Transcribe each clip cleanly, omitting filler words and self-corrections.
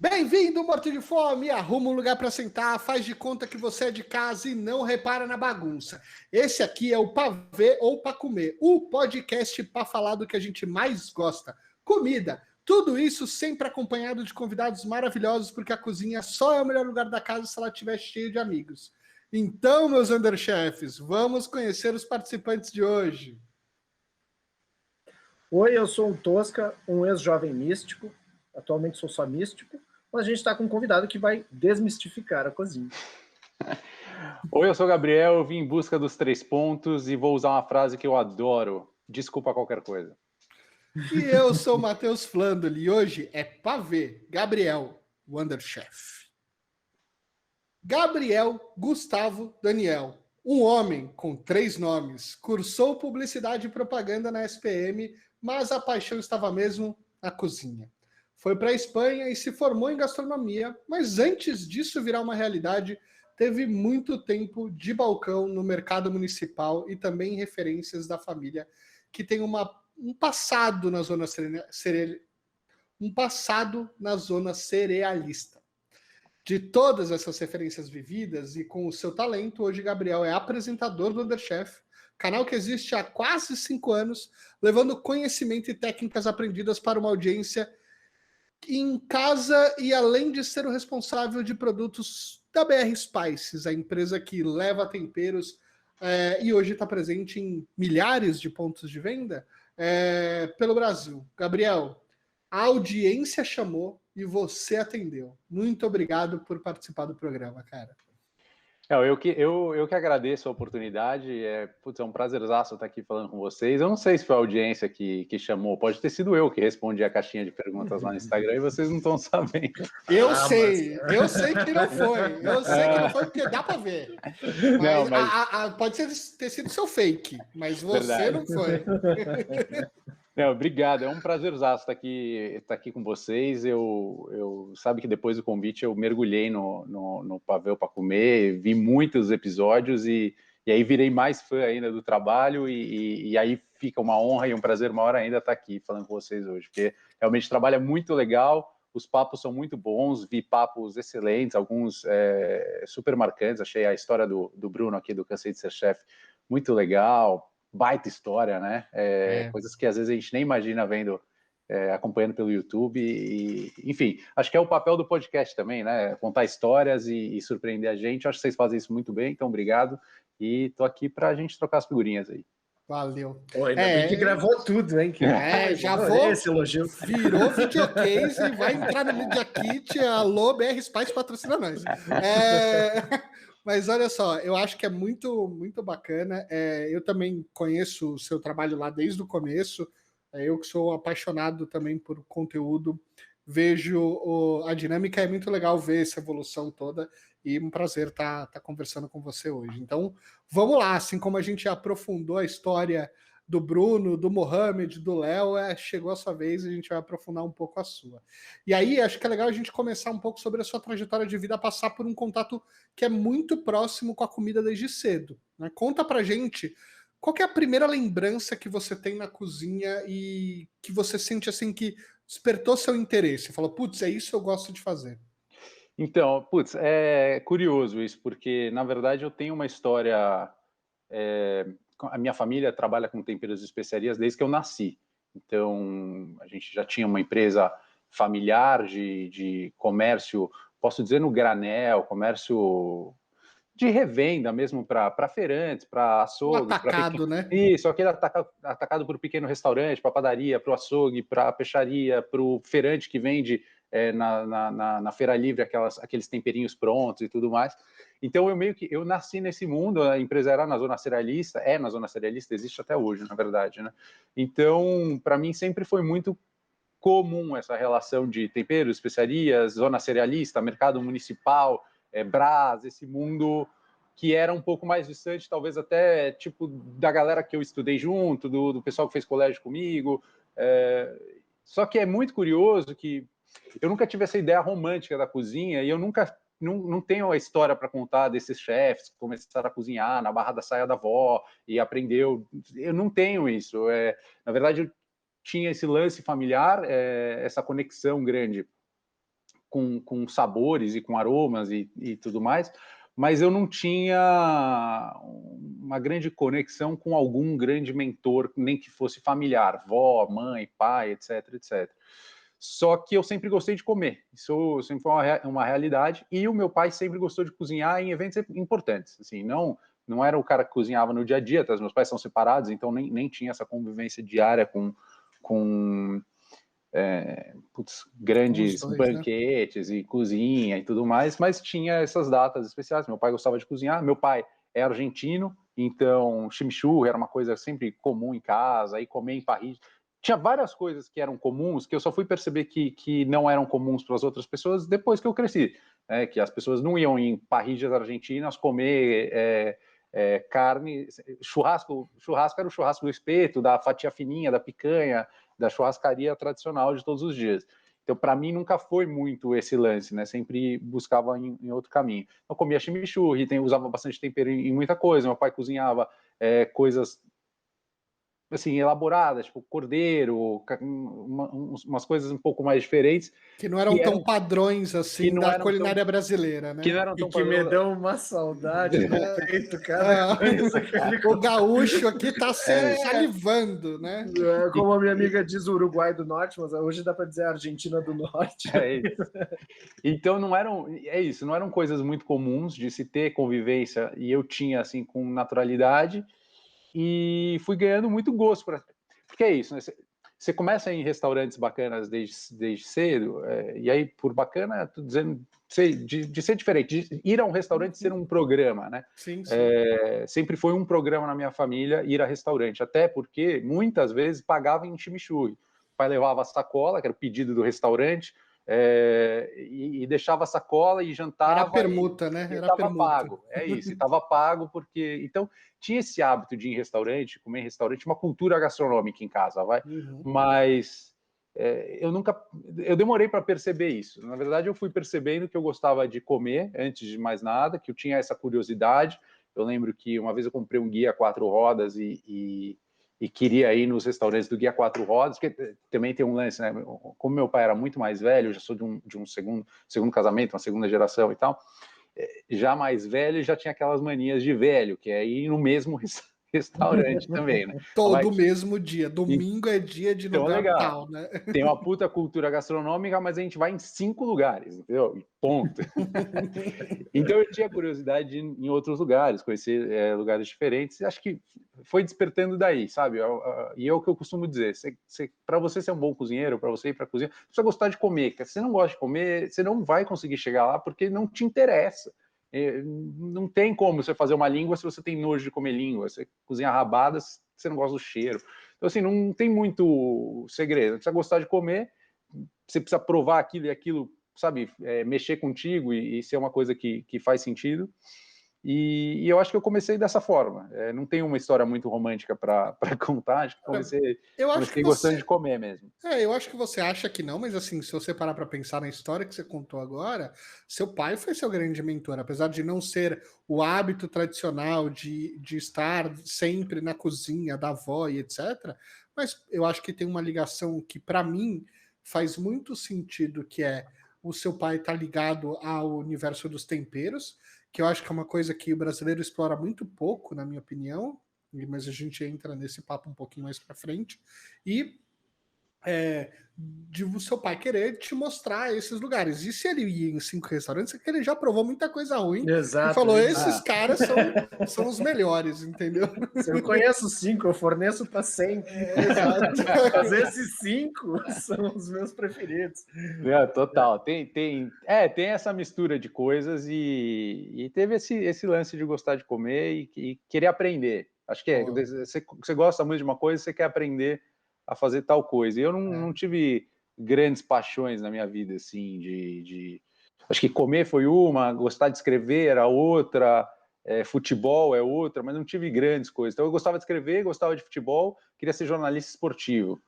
Bem-vindo, morto de fome! Arruma um lugar para sentar, faz de conta que você é de casa e não repara na bagunça. Esse aqui é o Pra Ver ou Pra Comer, o podcast para falar do que a gente mais gosta: comida. Tudo isso sempre acompanhado de convidados maravilhosos, porque a cozinha só é o melhor lugar da casa se ela estiver cheia de amigos. Então, meus underchefs, vamos conhecer os participantes de hoje. Oi, eu sou o Tosca, um ex-jovem místico, atualmente sou só místico, mas a gente está com um convidado que vai desmistificar a cozinha. Oi, eu sou o Gabriel, eu vim em busca dos 3 pontos e vou usar uma frase que eu adoro: desculpa qualquer coisa. E eu sou o Matheus Flandoli e hoje é pra ver Gabriel, o underchef. Gabriel Gustavo Daniel, um homem com 3 nomes, cursou publicidade e propaganda na SPM, mas a paixão estava mesmo na cozinha. Foi para a Espanha e se formou em gastronomia, mas antes disso virar uma realidade, teve muito tempo de balcão no mercado municipal e também referências da família que tem um passado na zona cerealista. De todas essas referências vividas e com o seu talento, hoje Gabriel é apresentador do Underchef, canal que existe há quase 5 anos, levando conhecimento e técnicas aprendidas para uma audiência em casa e além de ser o responsável de produtos da BR Spices, a empresa que leva temperos e hoje está presente em milhares de pontos de venda pelo Brasil. Gabriel, a audiência chamou e você atendeu. Muito obrigado por participar do programa, cara. Eu que agradeço a oportunidade, é um prazerzaço estar aqui falando com vocês. Eu não sei se foi a audiência que chamou, pode ter sido eu que respondi a caixinha de perguntas lá no Instagram e vocês não estão sabendo. Eu sei que não foi. Eu sei que não foi porque dá para ver. Mas pode ter sido seu fake, mas você verdade. Não foi. Obrigado, é um prazerzaço estar aqui com vocês. Eu sabe que depois do convite eu mergulhei no Pra Ver ou Pra Comer, vi muitos episódios e aí virei mais fã ainda do trabalho e aí fica uma honra e um prazer maior ainda estar aqui falando com vocês hoje, porque realmente o trabalho é muito legal, os papos são muito bons, vi papos excelentes, alguns super marcantes. Achei a história do Bruno aqui do Cansei de Ser Chefe muito legal, baita história, né? Coisas que às vezes a gente nem imagina vendo, acompanhando pelo YouTube. Enfim, acho que é o papel do podcast também, né? Contar histórias e surpreender a gente. Acho que vocês fazem isso muito bem, então obrigado. E tô aqui para a gente trocar as figurinhas aí. Valeu. Ainda bem que gravou tudo, hein? Já vou. Esse elogio. Virou videocase e vai entrar no Media Kit. Alô, BR Spice patrocina nós. Mas olha só, eu acho que é muito, muito bacana. Eu também conheço o seu trabalho lá desde o começo. Eu que sou apaixonado também por conteúdo, vejo a dinâmica, é muito legal ver essa evolução toda e um prazer estar conversando com você hoje. Então, vamos lá, assim como a gente aprofundou a história do Bruno, do Mohamed, do Léo, chegou a sua vez e a gente vai aprofundar um pouco a sua. E aí, acho que é legal a gente começar um pouco sobre a sua trajetória de vida, passar por um contato que é muito próximo com a comida desde cedo, né? Conta pra gente qual que é a primeira lembrança que você tem na cozinha e que você sente assim que despertou seu interesse? Falou, putz, é isso que eu gosto de fazer. Então, é curioso isso, porque na verdade eu tenho uma história. A minha família trabalha com temperos e especiarias desde que eu nasci. Então, a gente já tinha uma empresa familiar de comércio, posso dizer no granel, comércio de revenda mesmo para feirantes, para açougue. Atacado, né? Isso, aquele atacado para o pequeno restaurante, para a padaria, para o açougue, para a peixaria, para o feirante que vende na Feira Livre aqueles temperinhos prontos e tudo mais. Então eu nasci nesse mundo, a empresa era na zona cerealista, existe até hoje, na verdade, né? Então, para mim sempre foi muito comum essa relação de temperos, especiarias, zona cerealista, mercado municipal, Brás, esse mundo que era um pouco mais distante, talvez até tipo da galera que eu estudei junto, do pessoal que fez colégio comigo. Só que é muito curioso que eu nunca tive essa ideia romântica da cozinha e eu nunca não tenho a história para contar desses chefes que começaram a cozinhar na barra da saia da avó e aprendeu. Eu não tenho isso. Na verdade, eu tinha esse lance familiar, essa conexão grande com sabores e com aromas e tudo mais, mas eu não tinha uma grande conexão com algum grande mentor, nem que fosse familiar, vó, mãe, pai, etc, etc. Só que eu sempre gostei de comer, isso sempre foi uma realidade, e o meu pai sempre gostou de cozinhar em eventos importantes, assim, não era o cara que cozinhava no dia a dia, tá? Os meus pais são separados, então nem tinha essa convivência diária com grandes dois, banquetes, né? E cozinha e tudo mais, mas tinha essas datas especiais. Meu pai gostava de cozinhar, meu pai é argentino, então chimichurri era uma coisa sempre comum em casa, aí comer em parrilla. Tinha várias coisas que eram comuns, que eu só fui perceber que não eram comuns para as outras pessoas depois que eu cresci, né? Que as pessoas não iam em parrillas argentinas comer carne, churrasco era o churrasco do espeto, da fatia fininha, da picanha, da churrascaria tradicional de todos os dias. Então, para mim, nunca foi muito esse lance, né? Sempre buscava em outro caminho. Eu comia chimichurri, usava bastante tempero em muita coisa. Meu pai cozinhava coisas assim, elaboradas, tipo cordeiro, umas coisas um pouco mais diferentes. Que não eram tão padrões assim da culinária brasileira, né? Que não eram tão que me deu uma saudade do peito, cara. O gaúcho aqui tá salivando, né? Como a minha amiga diz, o Uruguai do Norte, mas hoje dá para dizer a Argentina do Norte. É isso. Então não eram coisas muito comuns de se ter convivência, e eu tinha assim com naturalidade. E fui ganhando muito gosto porque é isso, né? Você começa em restaurantes bacanas desde cedo, e aí por bacana, tô dizendo de ser diferente, de ir a um restaurante ser um programa, né? Sim. Sempre foi um programa na minha família ir a restaurante, até porque muitas vezes pagava em chimichurri. O pai levava a sacola, que era o pedido do restaurante, e deixava a sacola e jantava. Era permuta, né? Era pago. É isso, estava pago porque. Então, tinha esse hábito de ir em restaurante, comer em restaurante, uma cultura gastronômica em casa, vai. Mas eu demorei para perceber isso. Na verdade, eu fui percebendo que eu gostava de comer antes de mais nada, que eu tinha essa curiosidade. Eu lembro que uma vez eu comprei um guia 4 rodas e queria ir nos restaurantes do guia 4 rodas, porque também tem um lance, né? Como meu pai era muito mais velho, eu já sou de um segundo casamento, uma segunda geração e tal, já mais velho, já tinha aquelas manias de velho, que é ir no mesmo restaurante também, né? Todo mesmo dia. Domingo é dia de lugar tal, né? Tem uma puta cultura gastronômica, mas a gente vai em 5 lugares, entendeu? Ponto. Então eu tinha curiosidade de ir em outros lugares, conhecer lugares diferentes, e acho que foi despertando daí, sabe? E é o que eu costumo dizer, para você ser um bom cozinheiro, para você ir para a cozinha, você precisa gostar de comer, porque se você não gosta de comer, você não vai conseguir chegar lá porque não te interessa. Não tem como você fazer uma língua se você tem nojo de comer língua. Você cozinha rabada, você não gosta do cheiro. Então, assim, não tem muito segredo. Você precisa gostar de comer, você precisa provar aquilo e aquilo, sabe, mexer contigo e ser uma coisa que faz sentido. E eu acho que eu comecei dessa forma. Não tem uma história muito romântica para contar. Acho que comecei gostando de comer mesmo. Eu acho que você acha que não, mas assim, se você parar para pensar na história que você contou agora, seu pai foi seu grande mentor, apesar de não ser o hábito tradicional de estar sempre na cozinha da avó e etc. Mas eu acho que tem uma ligação que, para mim, faz muito sentido, que é o seu pai estar ligado ao universo dos temperos, que eu acho que é uma coisa que o brasileiro explora muito pouco, na minha opinião, mas a gente entra nesse papo um pouquinho mais para frente, e de o seu pai querer te mostrar esses lugares. E se ele ia em 5 restaurantes, é que ele já provou muita coisa ruim. Exato, e falou, esses caras são os melhores, entendeu? Se eu conheço 5, eu forneço para 100. Exato. Mas esses 5 são os meus preferidos. Total. Tem essa mistura de coisas e teve esse lance de gostar de comer e querer aprender. Acho que você gosta muito de uma coisa, você quer aprender a fazer tal coisa. E eu não tive grandes paixões na minha vida, assim, acho que comer foi uma, gostar de escrever era outra, futebol é outra, mas não tive grandes coisas. Então eu gostava de escrever, gostava de futebol, queria ser jornalista esportivo.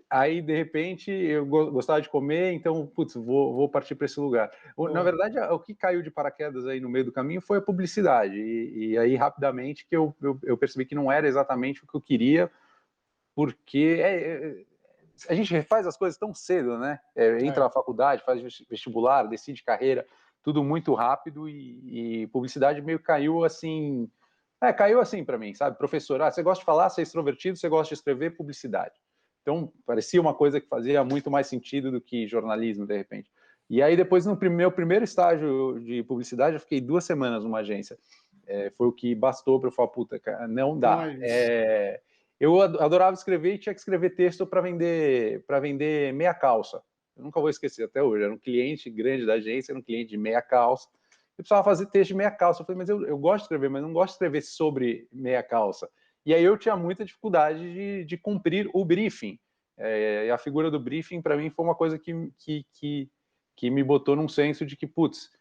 Aí, de repente, eu gostava de comer, então, putz, vou partir para esse lugar. Na verdade, o que caiu de paraquedas aí no meio do caminho foi a publicidade. E aí, rapidamente, que eu percebi que não era exatamente o que eu queria, porque a gente refaz as coisas tão cedo, né? Entra na faculdade, faz vestibular, decide carreira, tudo muito rápido e publicidade meio caiu assim... caiu assim para mim, sabe? Professor, você gosta de falar, você é extrovertido, você gosta de escrever, publicidade. Então, parecia uma coisa que fazia muito mais sentido do que jornalismo, de repente. E aí, depois, no meu primeiro estágio de publicidade, eu fiquei 2 semanas numa agência. Foi o que bastou para eu falar, puta, cara, não dá. Eu adorava escrever e tinha que escrever texto para vender meia calça. Eu nunca vou esquecer até hoje. Era um cliente grande da agência, era um cliente de meia calça. Eu precisava fazer texto de meia calça. Eu falei, mas eu gosto de escrever, mas não gosto de escrever sobre meia calça. E aí eu tinha muita dificuldade de cumprir o briefing. E a figura do briefing, para mim, foi uma coisa que me botou num senso de que, putz,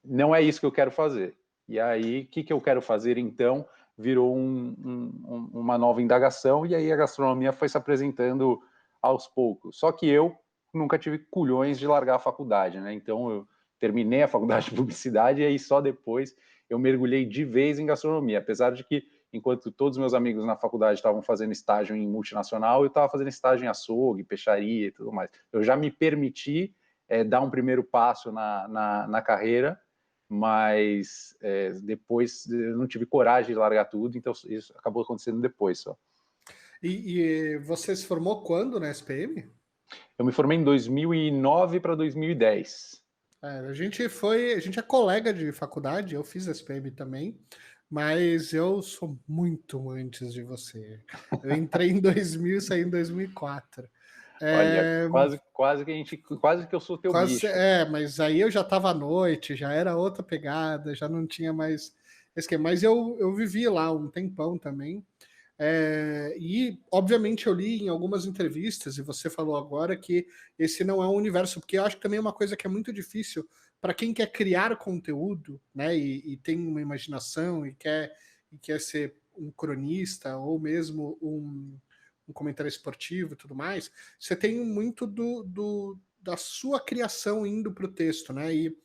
não é isso que eu quero fazer. E aí, o que eu quero fazer, então, virou uma nova indagação, e aí a gastronomia foi se apresentando aos poucos. Só que eu nunca tive culhões de largar a faculdade, né? Então, eu terminei a faculdade de publicidade e aí só depois eu mergulhei de vez em gastronomia, apesar de que, enquanto todos os meus amigos na faculdade estavam fazendo estágio em multinacional, eu estava fazendo estágio em açougue, peixaria e tudo mais. Eu já me permiti dar um primeiro passo na carreira, mas depois eu não tive coragem de largar tudo, então isso acabou acontecendo depois só. E você se formou quando na SPM? Eu me formei em 2009 para 2010. A gente é colega de faculdade, eu fiz SPM também, mas eu sou muito antes de você. Eu entrei em 2000 e saí em 2004. Olha, quase que eu sou teu bicho. Mas aí eu já estava à noite, já era outra pegada, já não tinha mais esquema. Mas eu vivi lá um tempão também. E, obviamente, eu li em algumas entrevistas, e você falou agora que esse não é um universo, porque eu acho que também é uma coisa que é muito difícil para quem quer criar conteúdo, né, e tem uma imaginação e quer ser um cronista ou mesmo um comentário esportivo e tudo mais. Você tem muito da sua criação indo para o texto, né? E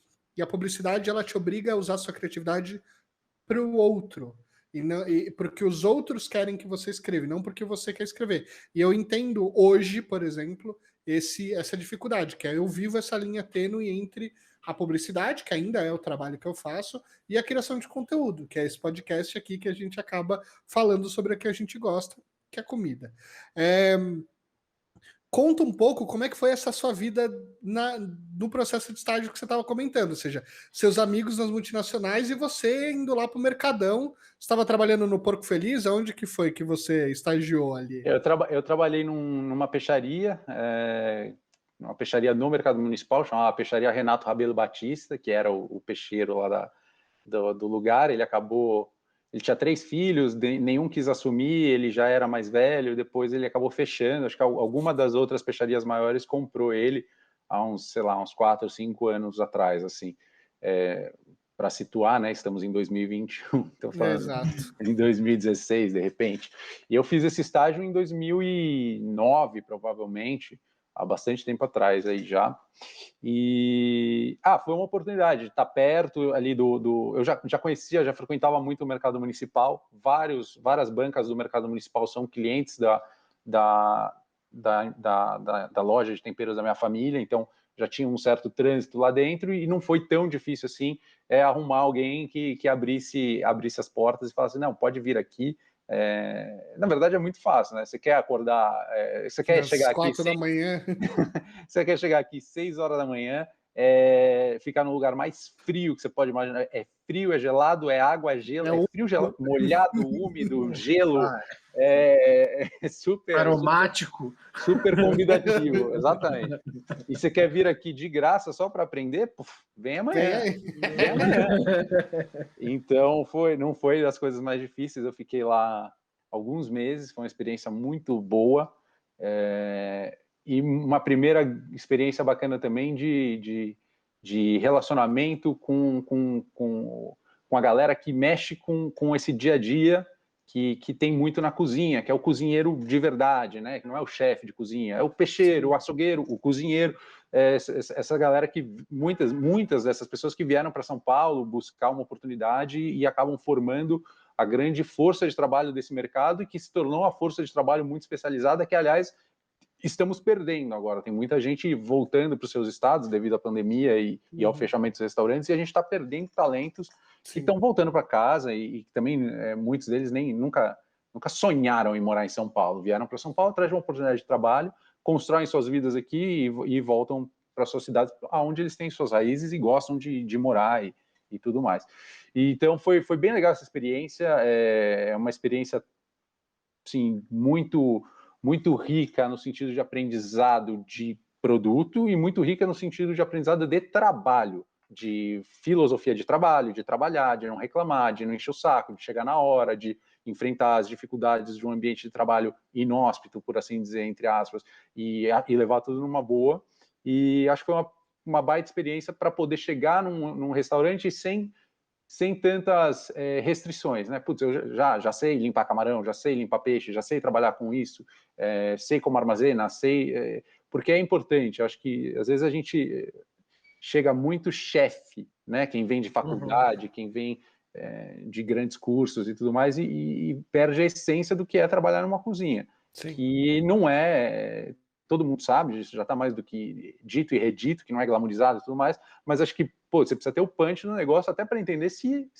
a publicidade ela te obriga a usar a sua criatividade para o outro. E porque os outros querem que você escreva, não porque você quer escrever. E eu entendo hoje, por exemplo, essa dificuldade, que é eu vivo essa linha tênue entre a publicidade, que ainda é o trabalho que eu faço, e a criação de conteúdo, que é esse podcast aqui que a gente acaba falando sobre o que a gente gosta, que é comida. Conta um pouco como é que foi essa sua vida no processo de estágio que você estava comentando, ou seja, seus amigos nas multinacionais e você indo lá para o Mercadão. Você estava trabalhando no Porco Feliz? Onde que foi que você estagiou ali? Eu trabalhei numa peixaria, uma peixaria no Mercado Municipal, chamada Peixaria Renato Rabelo Batista, que era o peixeiro lá do lugar. Ele tinha 3 filhos, nenhum quis assumir, ele já era mais velho, depois ele acabou fechando. Acho que alguma das outras peixarias maiores comprou ele há uns 4 ou 5 anos atrás, assim. Para situar, né? Estamos em 2021, então falando em 2016, de repente. E eu fiz esse estágio em 2009, provavelmente, há bastante tempo atrás aí já. E foi uma oportunidade de estar perto ali eu já conhecia, já frequentava muito o mercado municipal. Várias bancas do mercado municipal são clientes da loja de temperos da minha família, então já tinha um certo trânsito lá dentro e não foi tão difícil assim arrumar alguém que abrisse as portas e falasse, não, pode vir aqui. Na verdade é muito fácil, né? Você quer acordar, você quer chegar aqui 4 da manhã. Você quer chegar aqui 6 horas da manhã, ficar no lugar mais frio que você pode imaginar. É frio, é gelado, é água, é gelo, é frio, gelado, molhado, úmido, gelo, super aromático, super convidativo, exatamente. E você quer vir aqui de graça só para aprender? Vem amanhã. Vem amanhã. Então não foi das coisas mais difíceis. Eu fiquei lá alguns meses, foi uma experiência muito boa. E uma primeira experiência bacana também de relacionamento com a galera que mexe com esse dia a dia que tem muito na cozinha, que é o cozinheiro de verdade, né? Que não é o chefe de cozinha, é o peixeiro, o açougueiro, o cozinheiro, essa galera que muitas dessas pessoas que vieram para São Paulo buscar uma oportunidade e acabam formando a grande força de trabalho desse mercado e que se tornou uma força de trabalho muito especializada, que, aliás, estamos perdendo agora. Tem muita gente voltando para os seus estados devido à pandemia e ao fechamento dos restaurantes, e a gente está perdendo talentos que estão voltando para casa e também muitos deles nem nunca sonharam em morar em São Paulo. Vieram para São Paulo, trazem uma oportunidade de trabalho, constroem suas vidas aqui e voltam para suas cidades, onde eles têm suas raízes e gostam de morar e tudo mais. E, então foi bem legal essa experiência, é uma experiência assim, muito rica no sentido de aprendizado de produto e muito rica no sentido de aprendizado de trabalho, de filosofia de trabalho, de trabalhar, de não reclamar, de não encher o saco, de chegar na hora, de enfrentar as dificuldades de um ambiente de trabalho inóspito, por assim dizer, entre aspas, e levar tudo numa boa. E acho que foi uma baita experiência para poder chegar num restaurante sem tantas restrições, né? Putz, eu já sei limpar camarão, já sei limpar peixe, já sei trabalhar com isso, sei como armazena, sei... porque é importante, acho que às vezes a gente chega muito chefe, né? Quem vem de faculdade, quem vem de grandes cursos e tudo mais, e perde a essência do que é trabalhar numa cozinha. Sim. Que não é... Todo mundo sabe, isso já está mais do que dito e redito, que não é glamourizado e tudo mais, mas acho que você precisa ter o punch no negócio até para entender se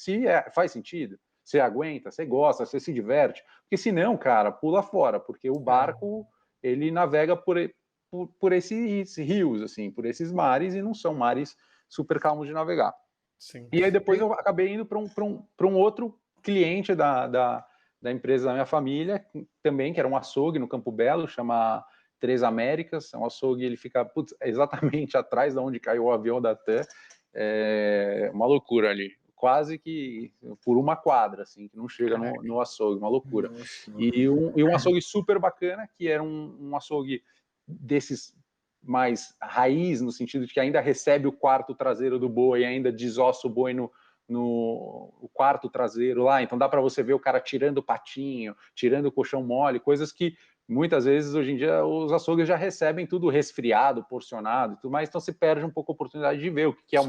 faz sentido, você aguenta, você gosta, você se diverte, porque senão, cara, pula fora, porque o barco, ele navega por esses rios, assim, por esses mares, e não são mares super calmos de navegar. Sim. E aí depois eu acabei indo para um outro cliente da empresa da minha família, também, que era um açougue no Campo Belo, chama Três Américas, é um açougue, ele fica exatamente atrás de onde caiu o avião da TAM, uma loucura ali, quase que por uma quadra, assim, que não chega no açougue, uma loucura. E um açougue super bacana, que era um açougue desses mais raiz, no sentido de que ainda recebe o quarto traseiro do boi, ainda desossa o boi no quarto traseiro lá, então dá para você ver o cara tirando o patinho, tirando o colchão mole, coisas que muitas vezes, hoje em dia, os açougues já recebem tudo resfriado, porcionado e tudo mais, então se perde um pouco a oportunidade de ver o que é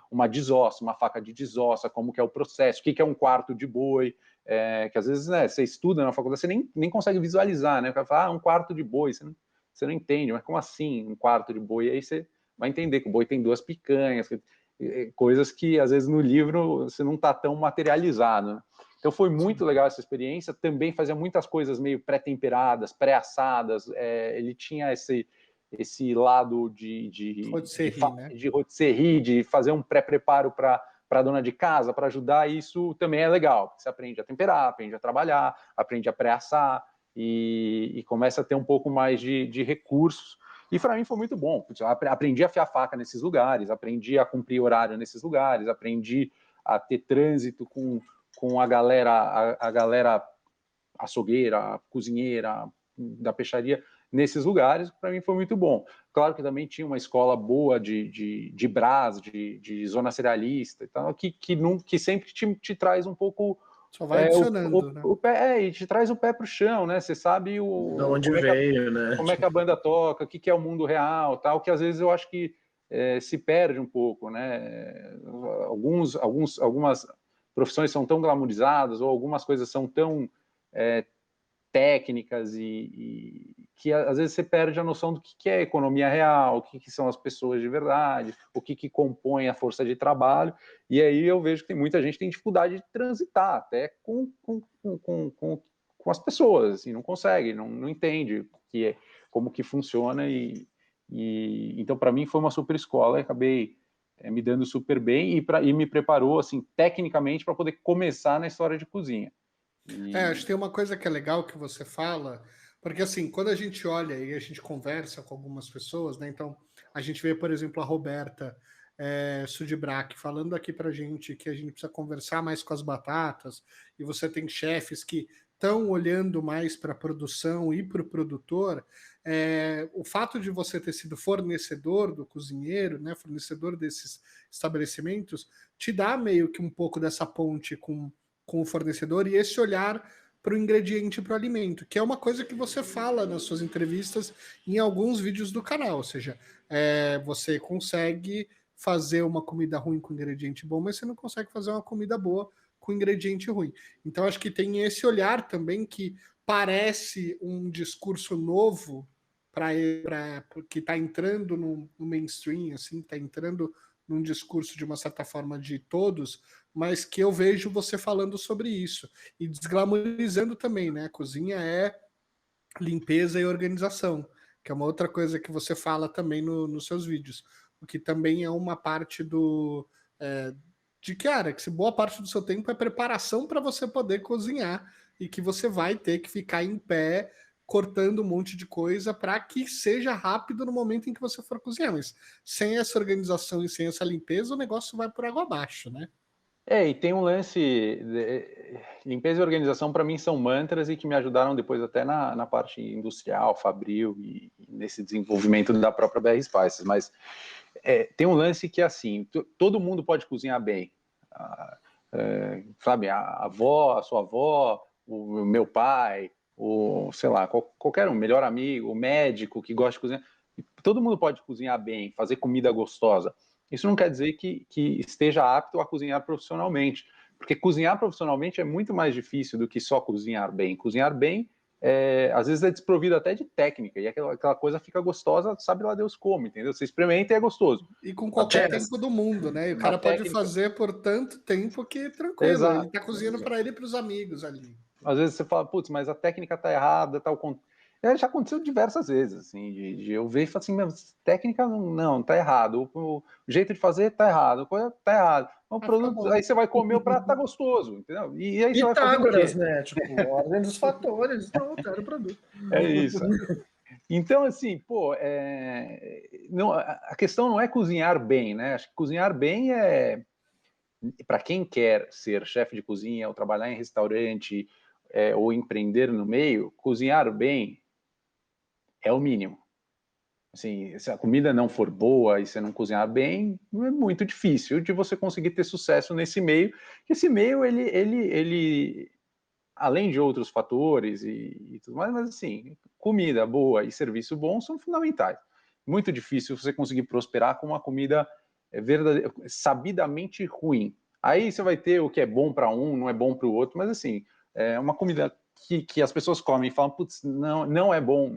uma desossa, uma faca de desossa, como que é o processo, o que é um quarto de boi, que às vezes, né, você estuda na faculdade, você nem consegue visualizar, né? O cara fala, um quarto de boi, você não entende, mas como assim um quarto de boi? E aí você vai entender que o boi tem 2 picanhas, coisas que às vezes no livro você não está tão materializado, né? Então foi muito legal essa experiência, também fazia muitas coisas meio pré-temperadas, pré-assadas, ele tinha esse lado de rotisserie, de fazer um pré-preparo para a dona de casa, para ajudar, isso também é legal, porque você aprende a temperar, aprende a trabalhar, aprende a pré-assar, e começa a ter um pouco mais de recursos, e para mim foi muito bom, eu aprendi a afiar faca nesses lugares, aprendi a cumprir horário nesses lugares, aprendi a ter trânsito com a galera açougueira, cozinheira, da peixaria, nesses lugares, para mim foi muito bom. Claro que também tinha uma escola boa de Brás, de zona cerealista, e tal, que sempre te traz um pouco... Só vai adicionando, né? O pé, e te traz o pé para o chão, né? Você sabe de onde veio, né? Como é que a banda toca, o que é o mundo real, tal, que às vezes eu acho que se perde um pouco, né? Algumas profissões são tão glamourizadas, ou algumas coisas são tão técnicas e que às vezes você perde a noção do que é economia real, o que são as pessoas de verdade, o que compõe a força de trabalho, e aí eu vejo que muita gente tem dificuldade de transitar até com as pessoas, assim, não consegue, não entende como que funciona, então para mim foi uma super escola, e acabei me dando super bem e me preparou assim tecnicamente para poder começar na história de cozinha. Acho que tem uma coisa que é legal que você fala, porque assim, quando a gente olha e a gente conversa com algumas pessoas, né? Então, a gente vê, por exemplo, a Roberta Sudbrack falando aqui pra gente que a gente precisa conversar mais com as batatas, e você tem chefes que estão olhando mais para a produção e para o produtor. O fato de você ter sido fornecedor do cozinheiro, né, fornecedor desses estabelecimentos, te dá meio que um pouco dessa ponte com o fornecedor e esse olhar para o ingrediente, para o alimento, que é uma coisa que você fala nas suas entrevistas em alguns vídeos do canal, ou seja, você consegue fazer uma comida ruim com ingrediente bom, mas você não consegue fazer uma comida boa com ingrediente ruim. Então acho que tem esse olhar também que parece um discurso novo que está entrando no mainstream, assim, está entrando num discurso de uma certa forma de todos, mas que eu vejo você falando sobre isso e desglamorizando também, né? A cozinha é limpeza e organização, que é uma outra coisa que você fala também nos seus vídeos, o que também é uma parte de cara, que se boa parte do seu tempo é preparação para você poder cozinhar e que você vai ter que ficar em pé cortando um monte de coisa para que seja rápido no momento em que você for cozinhar, mas sem essa organização e sem essa limpeza o negócio vai por água abaixo, né? E tem um lance, limpeza e organização para mim são mantras e que me ajudaram depois até na parte industrial, fabril e nesse desenvolvimento da própria BR Spices, mas tem um lance que é assim, todo mundo pode cozinhar bem, sabe, a sua avó, o meu pai, sei lá, qualquer um, melhor amigo, o médico que gosta de cozinhar, todo mundo pode cozinhar bem, fazer comida gostosa. Isso não quer dizer que esteja apto a cozinhar profissionalmente, porque cozinhar profissionalmente é muito mais difícil do que só cozinhar bem. Cozinhar bem, às vezes é desprovido até de técnica, e aquela coisa fica gostosa, sabe lá Deus como, entendeu? Você experimenta e é gostoso. E com qualquer tempo do mundo, né? E o cara pode fazer por tanto tempo que tranquilo, exato, ele tá cozinhando para ele e para os amigos ali. Às vezes você fala, putz, mas a técnica tá errada, tal. Já aconteceu diversas vezes, assim, de eu ver e falar assim, meu, técnica não, tá errado, o jeito de fazer tá errado, a coisa tá errado. O produto, aí você vai comer o prato, tá gostoso, entendeu? E aí você vai fazer o quê? Né? Tipo, ordem dos fatores, pronto, era o produto. É isso. Então, assim, pô, não, a questão não é cozinhar bem, né? Acho que cozinhar bem para quem quer ser chefe de cozinha ou trabalhar em restaurante ou empreender no meio, cozinhar bem é o mínimo. Assim, se a comida não for boa e você não cozinhar bem, é muito difícil de você conseguir ter sucesso nesse meio. Esse meio, ele além de outros fatores e tudo mais, mas assim, comida boa e serviço bom são fundamentais. Muito difícil você conseguir prosperar com uma comida sabidamente ruim. Aí você vai ter o que é bom para um, não é bom para o outro, mas assim, é uma comida que as pessoas comem e falam, putz, não é bom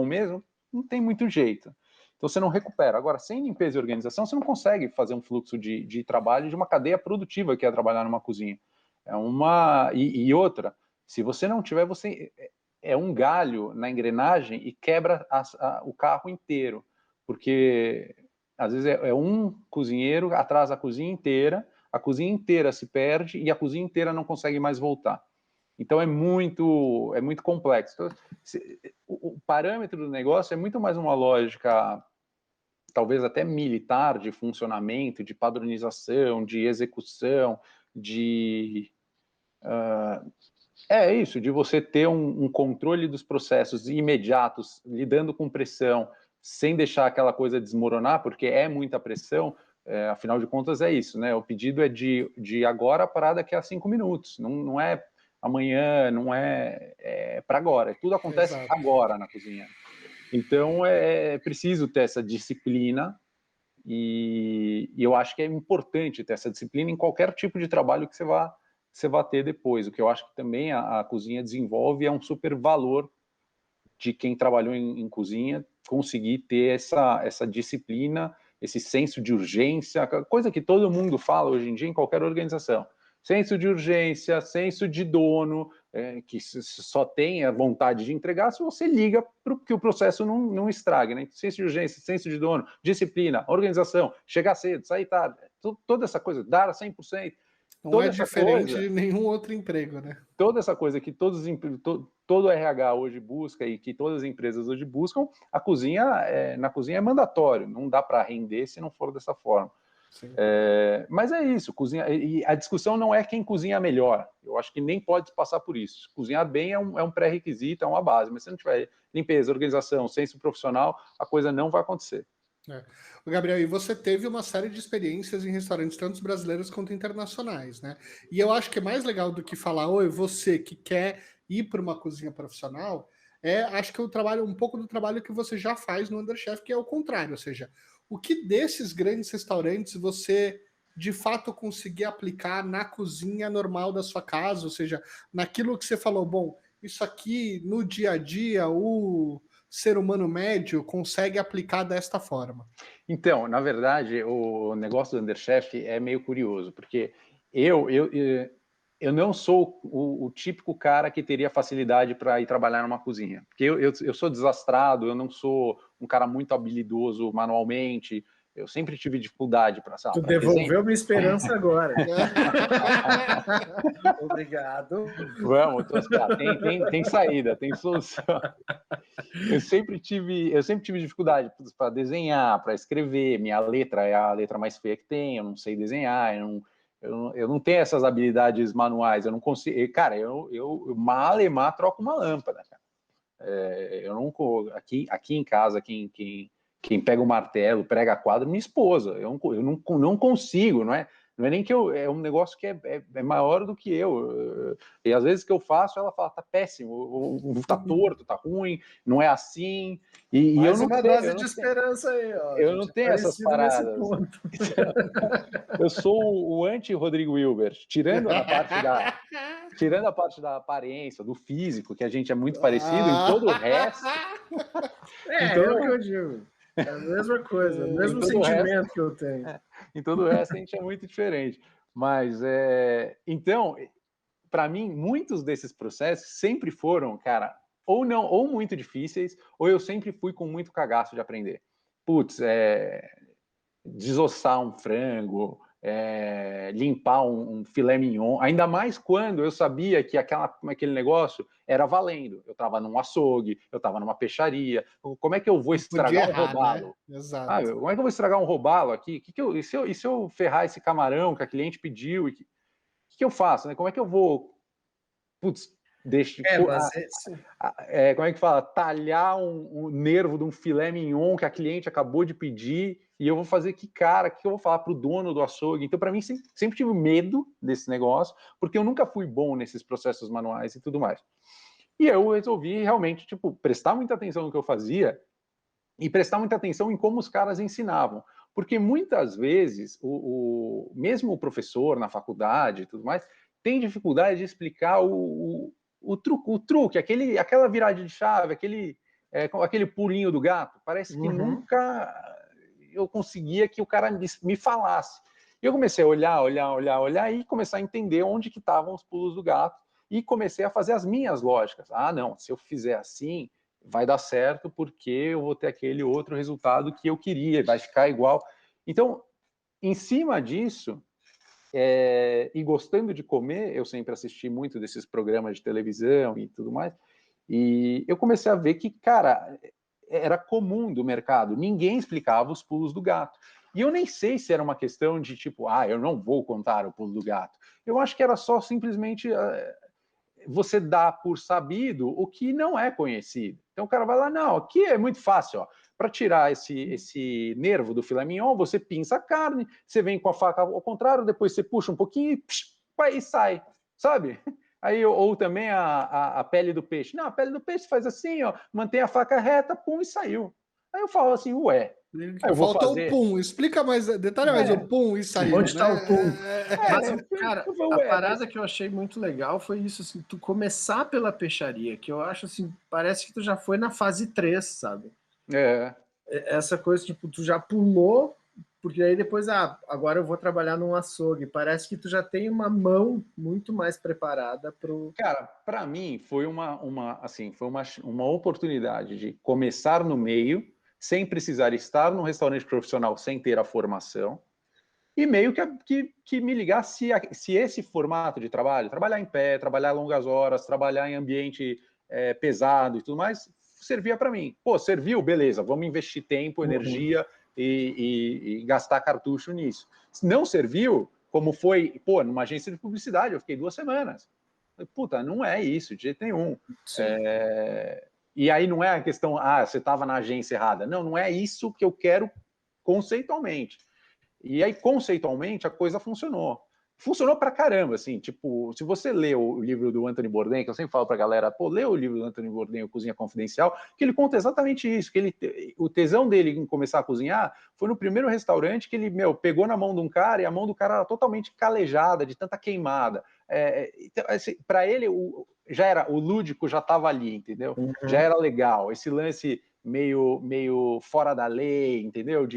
mesmo, não tem muito jeito. Então você não recupera. Agora, sem limpeza e organização, você não consegue fazer um fluxo de trabalho de uma cadeia produtiva que é trabalhar numa cozinha. E outra, se você não tiver, você é um galho na engrenagem e quebra o carro inteiro, porque às vezes é um cozinheiro atrás da cozinha inteira se perde e a cozinha inteira não consegue mais voltar. Então é muito complexo. Então, o parâmetro do negócio é muito mais uma lógica, talvez até militar, de funcionamento, de padronização, de execução, isso, de você ter um controle dos processos imediatos, lidando com pressão, sem deixar aquela coisa desmoronar, porque é muita pressão, afinal de contas é isso, né? O pedido é de agora para daqui a 5 minutos, não é amanhã, não é para agora, tudo acontece agora na cozinha. Então é preciso ter essa disciplina e eu acho que é importante ter essa disciplina em qualquer tipo de trabalho que você vai ter depois. O que eu acho que também a cozinha desenvolve é um super valor de quem trabalhou em cozinha conseguir ter essa disciplina, esse senso de urgência, coisa que todo mundo fala hoje em dia em qualquer organização. Senso de urgência, senso de dono, que só tem a vontade de entregar se você liga para que o processo não estrague. Né? Senso de urgência, senso de dono, disciplina, organização, chegar cedo, sair tarde, toda essa coisa, dar a 100%. Não é diferente de nenhum outro emprego, né? Toda essa coisa que todo RH hoje busca e que todas as empresas hoje buscam, na cozinha é mandatório, não dá para render se não for dessa forma. Mas é isso, cozinha, e a discussão não é quem cozinha melhor, eu acho que nem pode passar por isso. Cozinhar bem é um pré-requisito, é uma base, mas se não tiver limpeza, organização, senso profissional, a coisa não vai acontecer. Gabriel, e você teve uma série de experiências em restaurantes, tanto brasileiros quanto internacionais, né? E eu acho que é mais legal do que falar, oi, você que quer ir para uma cozinha profissional, acho que um pouco do trabalho que você já faz no Underchef, que é o contrário, ou seja, o que desses grandes restaurantes você de fato conseguir aplicar na cozinha normal da sua casa, ou seja, naquilo que você falou, bom, isso aqui no dia a dia, ser humano médio consegue aplicar desta forma? Então, na verdade, o negócio do Underchef é meio curioso, porque eu não sou o típico cara que teria facilidade para ir trabalhar numa cozinha. Porque eu sou desastrado, eu não sou um cara muito habilidoso manualmente, eu sempre tive dificuldade para... Tu devolveu minha esperança agora. Obrigado. Vamos, tem saída, tem solução. Eu sempre tive dificuldade para desenhar, para escrever. Minha letra é a letra mais feia que tem, eu não sei desenhar, eu não tenho essas habilidades manuais, eu não consigo. Cara, eu mal e mal troco uma lâmpada, cara. Eu não, aqui em casa, quem pega o martelo, prega a quadra, minha esposa. Eu não consigo, não é nem que é um negócio que é maior do que eu. E às vezes que eu faço, ela fala, tá péssimo, tá torto, tá ruim, não é assim. E mais eu não uma dose de esperança aí, ó. Eu não tenho essas paradas. Eu sou o anti-Rodrigo Hilbert, tirando a parte da aparência, do físico, que a gente é muito parecido, em todo o resto. Então, é o que eu digo. É a mesma coisa, o mesmo sentimento que eu tenho. Em todo o resto a gente é muito diferente. Mas, então, para mim, muitos desses processos sempre foram, cara, ou muito difíceis, ou eu sempre fui com muito cagaço de aprender. Putz, desossar um frango, limpar um filé mignon, ainda mais quando eu sabia que aquele negócio era valendo. Eu estava num açougue, eu estava numa peixaria. Como é que eu vou estragar um robalo? Né? Exato. Como é que eu vou estragar um robalo aqui? E se eu ferrar esse camarão que a cliente pediu? O que eu faço? Né? Como é que eu vou... Putz, como é que fala? Talhar um nervo de um filé mignon que a cliente acabou de pedir e eu vou fazer que eu vou falar para o dono do açougue? Então, para mim, sempre tive medo desse negócio, porque eu nunca fui bom nesses processos manuais e tudo mais. E eu resolvi realmente, prestar muita atenção no que eu fazia e prestar muita atenção em como os caras ensinavam. Porque muitas vezes, mesmo o professor na faculdade e tudo mais, tem dificuldade de explicar o truque, aquela virada de chave, aquele pulinho do gato. Parece que nunca eu conseguia que o cara me falasse. E eu comecei a olhar e começar a entender onde que estavam os pulos do gato e comecei a fazer as minhas lógicas. Não, se eu fizer assim, vai dar certo porque eu vou ter aquele outro resultado que eu queria, vai ficar igual. Então, em cima disso, e gostando de comer, eu sempre assisti muito desses programas de televisão e tudo mais, e eu comecei a ver que, cara, era comum do mercado, ninguém explicava os pulos do gato. E eu nem sei se era uma questão de eu não vou contar o pulo do gato. Eu acho que era só simplesmente você dá por sabido o que não é conhecido. Então o cara vai lá, não, aqui é muito fácil, ó. Para tirar esse nervo do filé mignon, você pinça a carne, você vem com a faca ao contrário, depois você puxa um pouquinho e sai, sabe? Aí, ou também a pele do peixe. Não, a pele do peixe faz assim, ó, mantém a faca reta, pum, e saiu. Aí eu falo assim, ué. Faltou o pum, explica mais, detalhe mais o pum e saiu. Onde está o pum? Mas, cara, a parada que eu achei muito legal foi isso, assim, tu começar pela peixaria, que eu acho assim, parece que tu já foi na fase 3, sabe? Essa coisa, tu já pulou, porque aí depois, agora eu vou trabalhar num açougue. Parece que tu já tem uma mão muito mais preparada pro... Cara, para mim foi uma oportunidade de começar no meio, sem precisar estar num restaurante profissional, sem ter a formação, e meio que me ligar se esse formato de trabalho, trabalhar em pé, trabalhar longas horas, trabalhar em ambiente pesado e tudo mais, servia para mim. Pô, serviu? Beleza, vamos investir tempo, energia e gastar cartucho nisso. Se não serviu, como foi, numa agência de publicidade, eu fiquei 2 semanas. Puta, não é isso, de jeito nenhum. E aí não é a questão, você estava na agência errada. Não é isso que eu quero conceitualmente. E aí, conceitualmente, a coisa funcionou. Funcionou pra caramba, assim, se você lê o livro do Anthony Bourdain, que eu sempre falo pra galera, lê o livro do Anthony Bourdain, o Cozinha Confidencial, que ele conta exatamente isso, que o tesão dele em começar a cozinhar foi no primeiro restaurante que ele, pegou na mão de um cara e a mão do cara era totalmente calejada, de tanta queimada. Então, assim, para ele, o lúdico já estava ali, entendeu? Já era legal. Esse lance meio fora da lei, entendeu?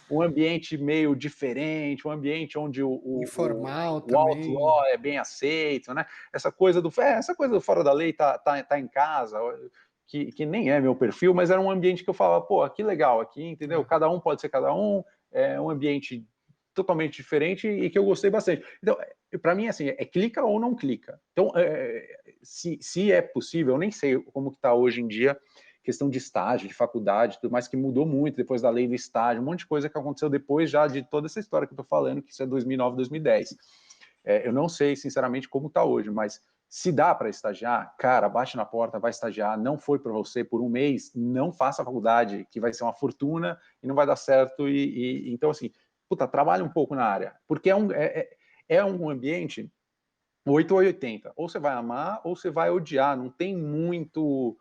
Um ambiente meio diferente, um ambiente onde informal o outlaw é bem aceito, né? Essa coisa do fora da lei tá em casa, que nem é meu perfil, mas era um ambiente que eu falava, pô, que legal aqui, entendeu? Cada um pode ser cada um, é um ambiente totalmente diferente e que eu gostei bastante. Então, para mim, assim, clica ou não clica. Então, se é possível, eu nem sei como que está hoje em dia, questão de estágio, de faculdade, tudo mais, que mudou muito depois da lei do estágio, um monte de coisa que aconteceu depois já de toda essa história que eu estou falando, que isso é 2009, 2010. Eu não sei, sinceramente, como está hoje, mas se dá para estagiar, cara, bate na porta, vai estagiar, não foi para você por um mês, não faça a faculdade, que vai ser uma fortuna e não vai dar certo. Então, assim, puta, trabalha um pouco na área, porque é um ambiente 8 ou 80. Ou você vai amar ou você vai odiar, não tem muita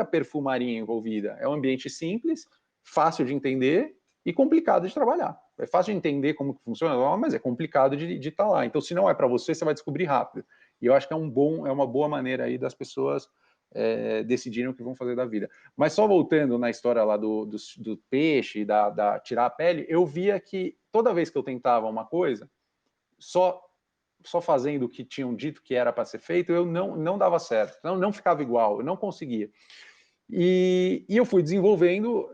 perfumaria envolvida. É um ambiente simples, fácil de entender e complicado de trabalhar. É fácil de entender como que funciona, mas é complicado de estar lá. Então, se não é para você, você vai descobrir rápido. E eu acho que é uma boa maneira aí das pessoas decidirem o que vão fazer da vida. Mas só voltando na história lá do peixe, da tirar a pele, eu via que toda vez que eu tentava uma coisa, só fazendo o que tinham dito que era para ser feito, eu não dava certo, não ficava igual, eu não conseguia. E eu fui desenvolvendo,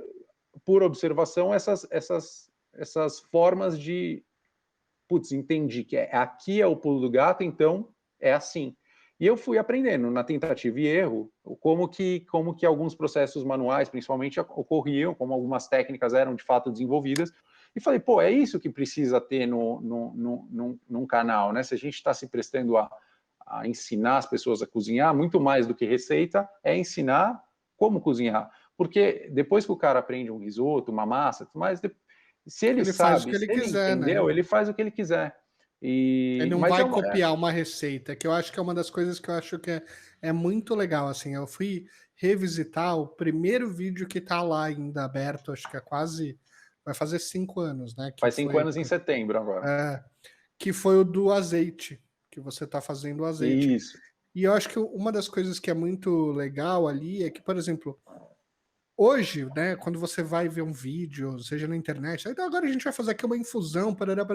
por observação, essas formas de, putz, entendi que aqui é o pulo do gato, então é assim. E eu fui aprendendo, na tentativa e erro, como que alguns processos manuais, principalmente, ocorriam, como algumas técnicas eram de fato desenvolvidas, e falei, pô, é isso que precisa ter num canal, né? Se a gente está se prestando a ensinar as pessoas a cozinhar, muito mais do que receita, é ensinar como cozinhar. Porque depois que o cara aprende um risoto, uma massa, mas se ele sabe, faz o que ele quiser, entendeu, né? Ele faz o que ele quiser. Ele não vai copiar uma receita, que eu acho que é uma das coisas que eu acho que é muito legal, assim, eu fui revisitar o primeiro vídeo que tá lá ainda aberto, acho que vai fazer 5 anos, né? Faz 5 anos em setembro agora. Que foi o do azeite, que você tá fazendo o azeite. Isso. E eu acho que uma das coisas que é muito legal ali é que, por exemplo, hoje, né, quando você vai ver um vídeo, seja na internet, então agora a gente vai fazer aqui uma infusão, parará.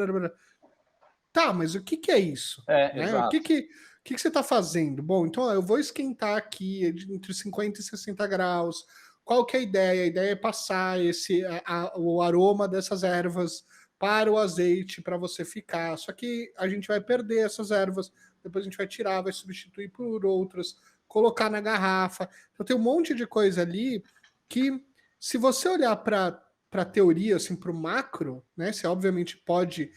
Tá, mas o que é isso? Né? Exato. O que você está fazendo? Bom, então eu vou esquentar aqui entre 50 e 60 graus. Qual que é a ideia? A ideia é passar o aroma dessas ervas para o azeite para você ficar. Só que a gente vai perder essas ervas, depois a gente vai tirar, vai substituir por outras, colocar na garrafa. Então tem um monte de coisa ali que, se você olhar para a teoria, assim, para o macro, né? Você obviamente pode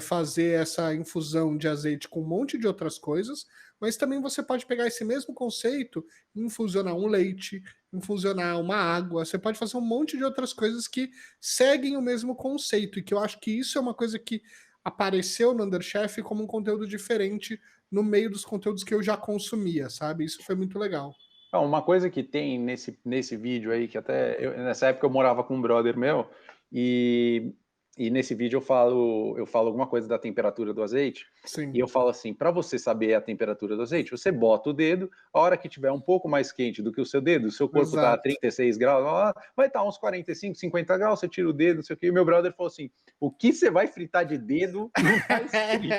fazer essa infusão de azeite com um monte de outras coisas, mas também você pode pegar esse mesmo conceito e infusionar um leite, infusionar uma água, você pode fazer um monte de outras coisas que seguem o mesmo conceito, e que eu acho que isso é uma coisa que apareceu no Underchef como um conteúdo diferente no meio dos conteúdos que eu já consumia, sabe? Isso foi muito legal. Uma coisa que tem nesse vídeo aí, que até nessa época eu morava com um brother meu, e nesse vídeo eu falo alguma coisa da temperatura do azeite. Sim. E eu falo assim, para você saber a temperatura do azeite, você bota o dedo, a hora que tiver um pouco mais quente do que o seu dedo, o seu corpo está a 36 graus, vai estar uns 45, 50 graus, você tira o dedo, não sei o que, e meu brother falou assim, o que você vai fritar de dedo não tá escrito.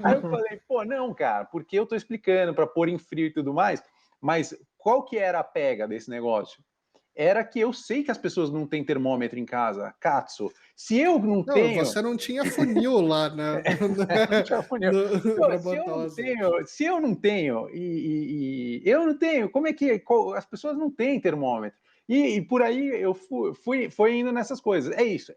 Aí eu falei, pô, não, cara, porque eu tô explicando para pôr em frio e tudo mais, mas qual que era a pega desse negócio? Era que eu sei que as pessoas não têm termômetro em casa, Katsu. Se eu não tenho... Você não tinha funil lá, né? Não tinha funil. Se eu não tenho, eu não tenho, como é que as pessoas não têm termômetro? E por aí eu fui indo nessas coisas. É isso,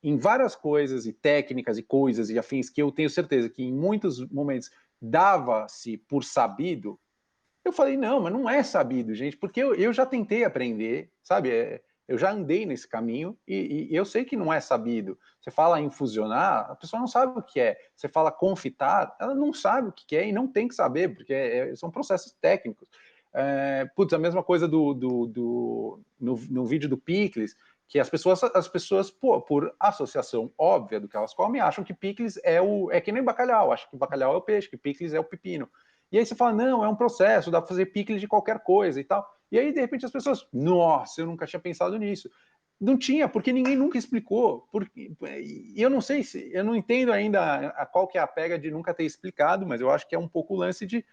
em várias coisas e técnicas e coisas e afins que eu tenho certeza que em muitos momentos dava-se por sabido, eu falei, não, mas não é sabido, gente, porque eu já tentei aprender, sabe? Eu já andei nesse caminho e eu sei que não é sabido. Você fala em fusionar, a pessoa não sabe o que é. Você fala confitar, ela não sabe o que é e não tem que saber, porque são processos técnicos. A mesma coisa no vídeo do Picles, que as pessoas por associação óbvia do que elas comem, acham que picles é que nem bacalhau, acham que bacalhau é o peixe, que picles é o pepino. E aí você fala, não, é um processo, dá para fazer picles de qualquer coisa e tal. E aí, de repente, as pessoas, nossa, eu nunca tinha pensado nisso. Não tinha, porque ninguém nunca explicou. E eu não sei eu não entendo ainda qual que é a pega de nunca ter explicado, mas eu acho que é um pouco o lance de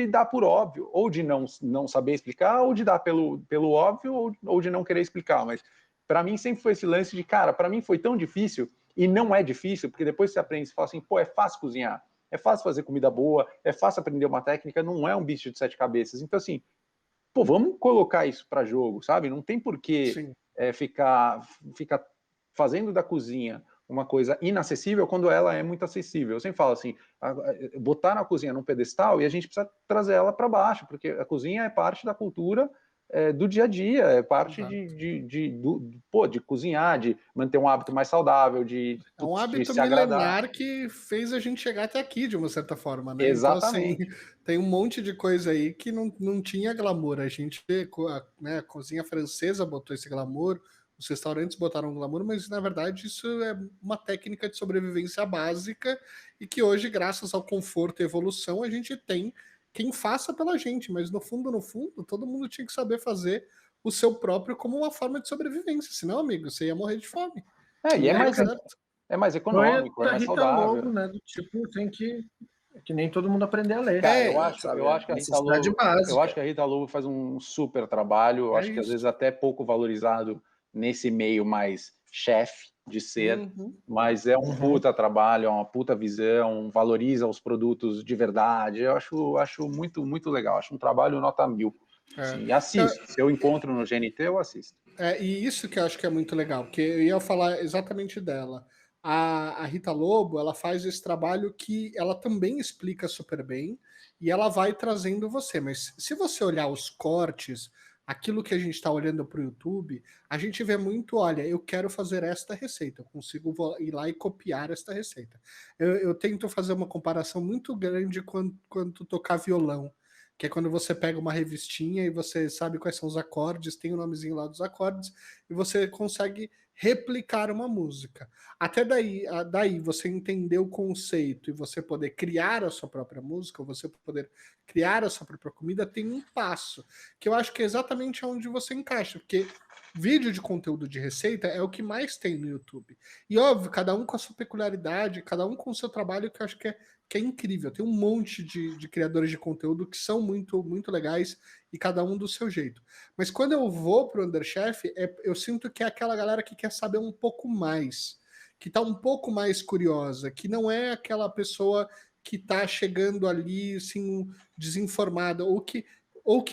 dar por óbvio, ou de não saber explicar, ou de dar pelo óbvio, ou de não querer explicar. Mas para mim sempre foi esse lance de, cara, para mim foi tão difícil, e não é difícil, porque depois você aprende, você fala assim, pô, é fácil cozinhar, é fácil fazer comida boa, é fácil aprender uma técnica, não é um bicho de 7 cabeças. Então, assim, pô, vamos colocar isso para jogo, sabe? Não tem por que ficar fazendo da cozinha uma coisa inacessível quando ela é muito acessível. Eu sempre falo assim, botar a cozinha num pedestal e a gente precisa trazer ela para baixo, porque a cozinha é parte da cultura do dia a dia, é parte de cozinhar, de manter um hábito mais saudável, é um hábito milenar que fez a gente chegar até aqui, de uma certa forma, né? Exatamente. Então, assim, tem um monte de coisa aí que não tinha glamour. A gente, né, a cozinha francesa botou esse glamour, os restaurantes botaram glamour, mas na verdade isso é uma técnica de sobrevivência básica e que hoje, graças ao conforto e evolução, a gente tem quem faça pela gente, mas no fundo, todo mundo tinha que saber fazer o seu próprio como uma forma de sobrevivência, senão, amigo, você ia morrer de fome. E é mais econômico, é mais Rita saudável. Lobo, né? Do tipo, tem que nem todo mundo aprender a ler. Cara, eu acho que a Rita Lobo faz um super trabalho. Eu acho que às vezes até pouco valorizado nesse meio mais chefe de ser, mas é um puta trabalho, é uma puta visão, valoriza os produtos de verdade. Eu acho muito, muito legal. Acho um trabalho nota 1000. Assim, assisto. Se eu encontro no GNT, eu assisto. E isso que eu acho que é muito legal, porque eu ia falar exatamente dela. A Rita Lobo, ela faz esse trabalho que ela também explica super bem e ela vai trazendo você. Mas se você olhar os cortes, aquilo que a gente está olhando para o YouTube, a gente vê muito, olha, eu quero fazer esta receita, eu consigo ir lá e copiar esta receita. Eu tento fazer uma comparação muito grande quando tocar violão, que é quando você pega uma revistinha e você sabe quais são os acordes, tem o nomezinho lá dos acordes, e você consegue replicar uma música. Até daí você entender o conceito e você poder criar a sua própria música, ou você poder criar a sua própria comida, tem um passo, que eu acho que é exatamente onde você encaixa, porque vídeo de conteúdo de receita é o que mais tem no YouTube. E óbvio, cada um com a sua peculiaridade, cada um com o seu trabalho, que eu acho que é incrível. Tem um monte de criadores de conteúdo que são muito, muito legais e cada um do seu jeito. Mas quando eu vou para o Underchef, eu sinto que é aquela galera que quer saber um pouco mais, que está um pouco mais curiosa, que não é aquela pessoa que está chegando ali assim, desinformada, ou que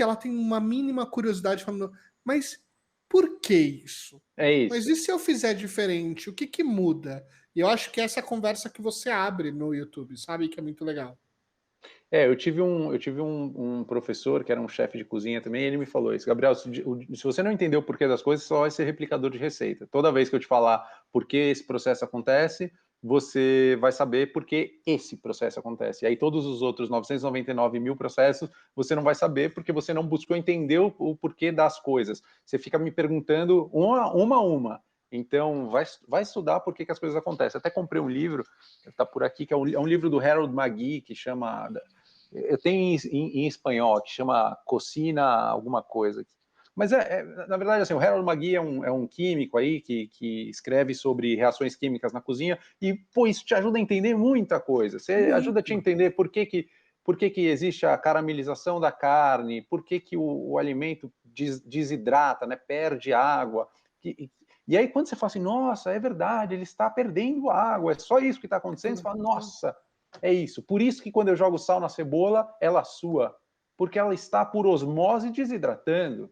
ela tem uma mínima curiosidade falando, mas por que isso? É isso. Mas e se eu fizer diferente? O que muda? E eu acho que essa conversa que você abre no YouTube, sabe? Que é muito legal. Eu tive um professor que era um chefe de cozinha também, e ele me falou isso, Gabriel, se você não entender o porquê das coisas, só vai ser replicador de receita. Toda vez que eu te falar por que esse processo acontece, você vai saber por que esse processo acontece. E aí todos os outros 999 mil processos, você não vai saber porque você não buscou entender o porquê das coisas. Você fica me perguntando uma a uma. Então, vai estudar por que as coisas acontecem. Até comprei um livro, está por aqui, que é um livro do Harold McGee, que chama... Eu tenho em espanhol, que chama Cocina alguma coisa. Mas, na verdade, assim, o Harold McGee é um químico aí que escreve sobre reações químicas na cozinha e, pô, isso te ajuda a entender muita coisa. Você ajuda a te entender por que existe a caramelização da carne, por que o alimento desidrata, né, perde água. E aí, quando você fala assim, nossa, é verdade, ele está perdendo água, é só isso que está acontecendo, você fala, nossa, é isso. Por isso que quando eu jogo sal na cebola, ela sua, porque ela está por osmose desidratando.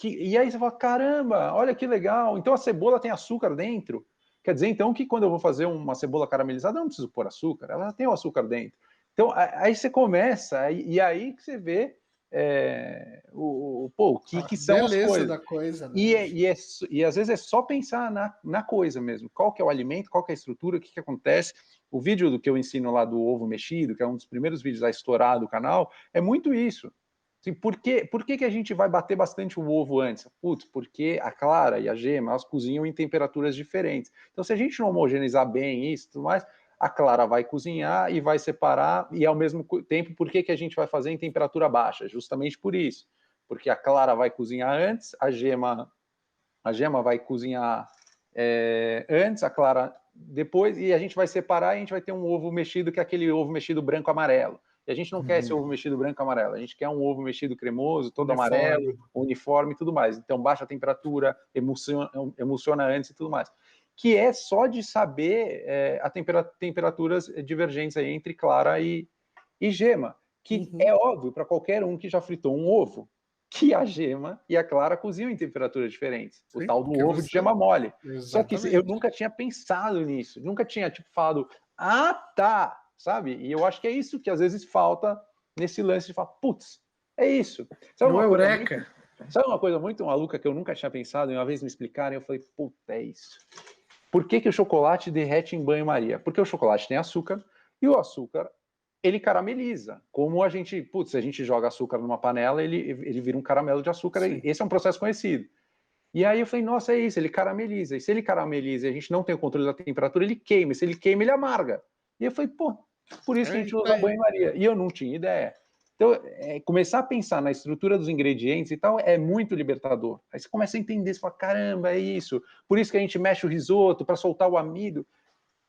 E aí você fala, caramba, olha que legal, então a cebola tem açúcar dentro. Quer dizer, então, que quando eu vou fazer uma cebola caramelizada, eu não preciso pôr açúcar, ela já tem o açúcar dentro. Então, aí você começa, e aí que você vê o que são as coisas. Da coisa, né? E às vezes é só pensar na coisa mesmo. Qual que é o alimento, qual que é a estrutura, o que acontece. O vídeo do que eu ensino lá do ovo mexido, que é um dos primeiros vídeos a estourar do canal, é muito isso. Assim, por que a gente vai bater bastante o ovo antes? Putz, porque a clara e a gema, elas cozinham em temperaturas diferentes. Então, se a gente não homogeneizar bem isso e tudo mais, a clara vai cozinhar e vai separar, e ao mesmo tempo, por que a gente vai fazer em temperatura baixa? Justamente por isso. Porque a clara vai cozinhar antes, a gema vai cozinhar antes, a clara depois, e a gente vai separar e a gente vai ter um ovo mexido, que é aquele ovo mexido branco-amarelo. E a gente não quer esse ovo mexido branco-amarelo, a gente quer um ovo mexido cremoso, todo amarelo, uniforme e tudo mais. Então, baixa temperatura, emulsiona antes e tudo mais. Que é só de saber temperaturas divergentes aí entre clara e gema. Que é óbvio para qualquer um que já fritou um ovo, que a gema e a clara cozinham em temperaturas diferentes. Sim, o tal do ovo de gema mole. Exatamente. Só que eu nunca tinha pensado nisso. Nunca tinha, falado, tá, sabe? E eu acho que é isso que às vezes falta nesse lance de falar, putz, é isso. Sabe uma eureka. Sabe uma coisa muito maluca que eu nunca tinha pensado, e uma vez me explicaram, eu falei, puta, é isso. Por que o chocolate derrete em banho-maria? Porque o chocolate tem açúcar, e o açúcar ele carameliza. Como a gente joga açúcar numa panela, ele vira um caramelo de açúcar. Sim. Esse é um processo conhecido. E aí eu falei, nossa, é isso, ele carameliza. E se ele carameliza e a gente não tem o controle da temperatura, ele queima. E se ele queima, ele amarga. E eu falei, pô, por isso que a gente usa banho-maria. E eu não tinha ideia. Então, começar a pensar na estrutura dos ingredientes e tal é muito libertador. Aí você começa a entender, você fala, caramba, é isso. Por isso que a gente mexe o risoto para soltar o amido.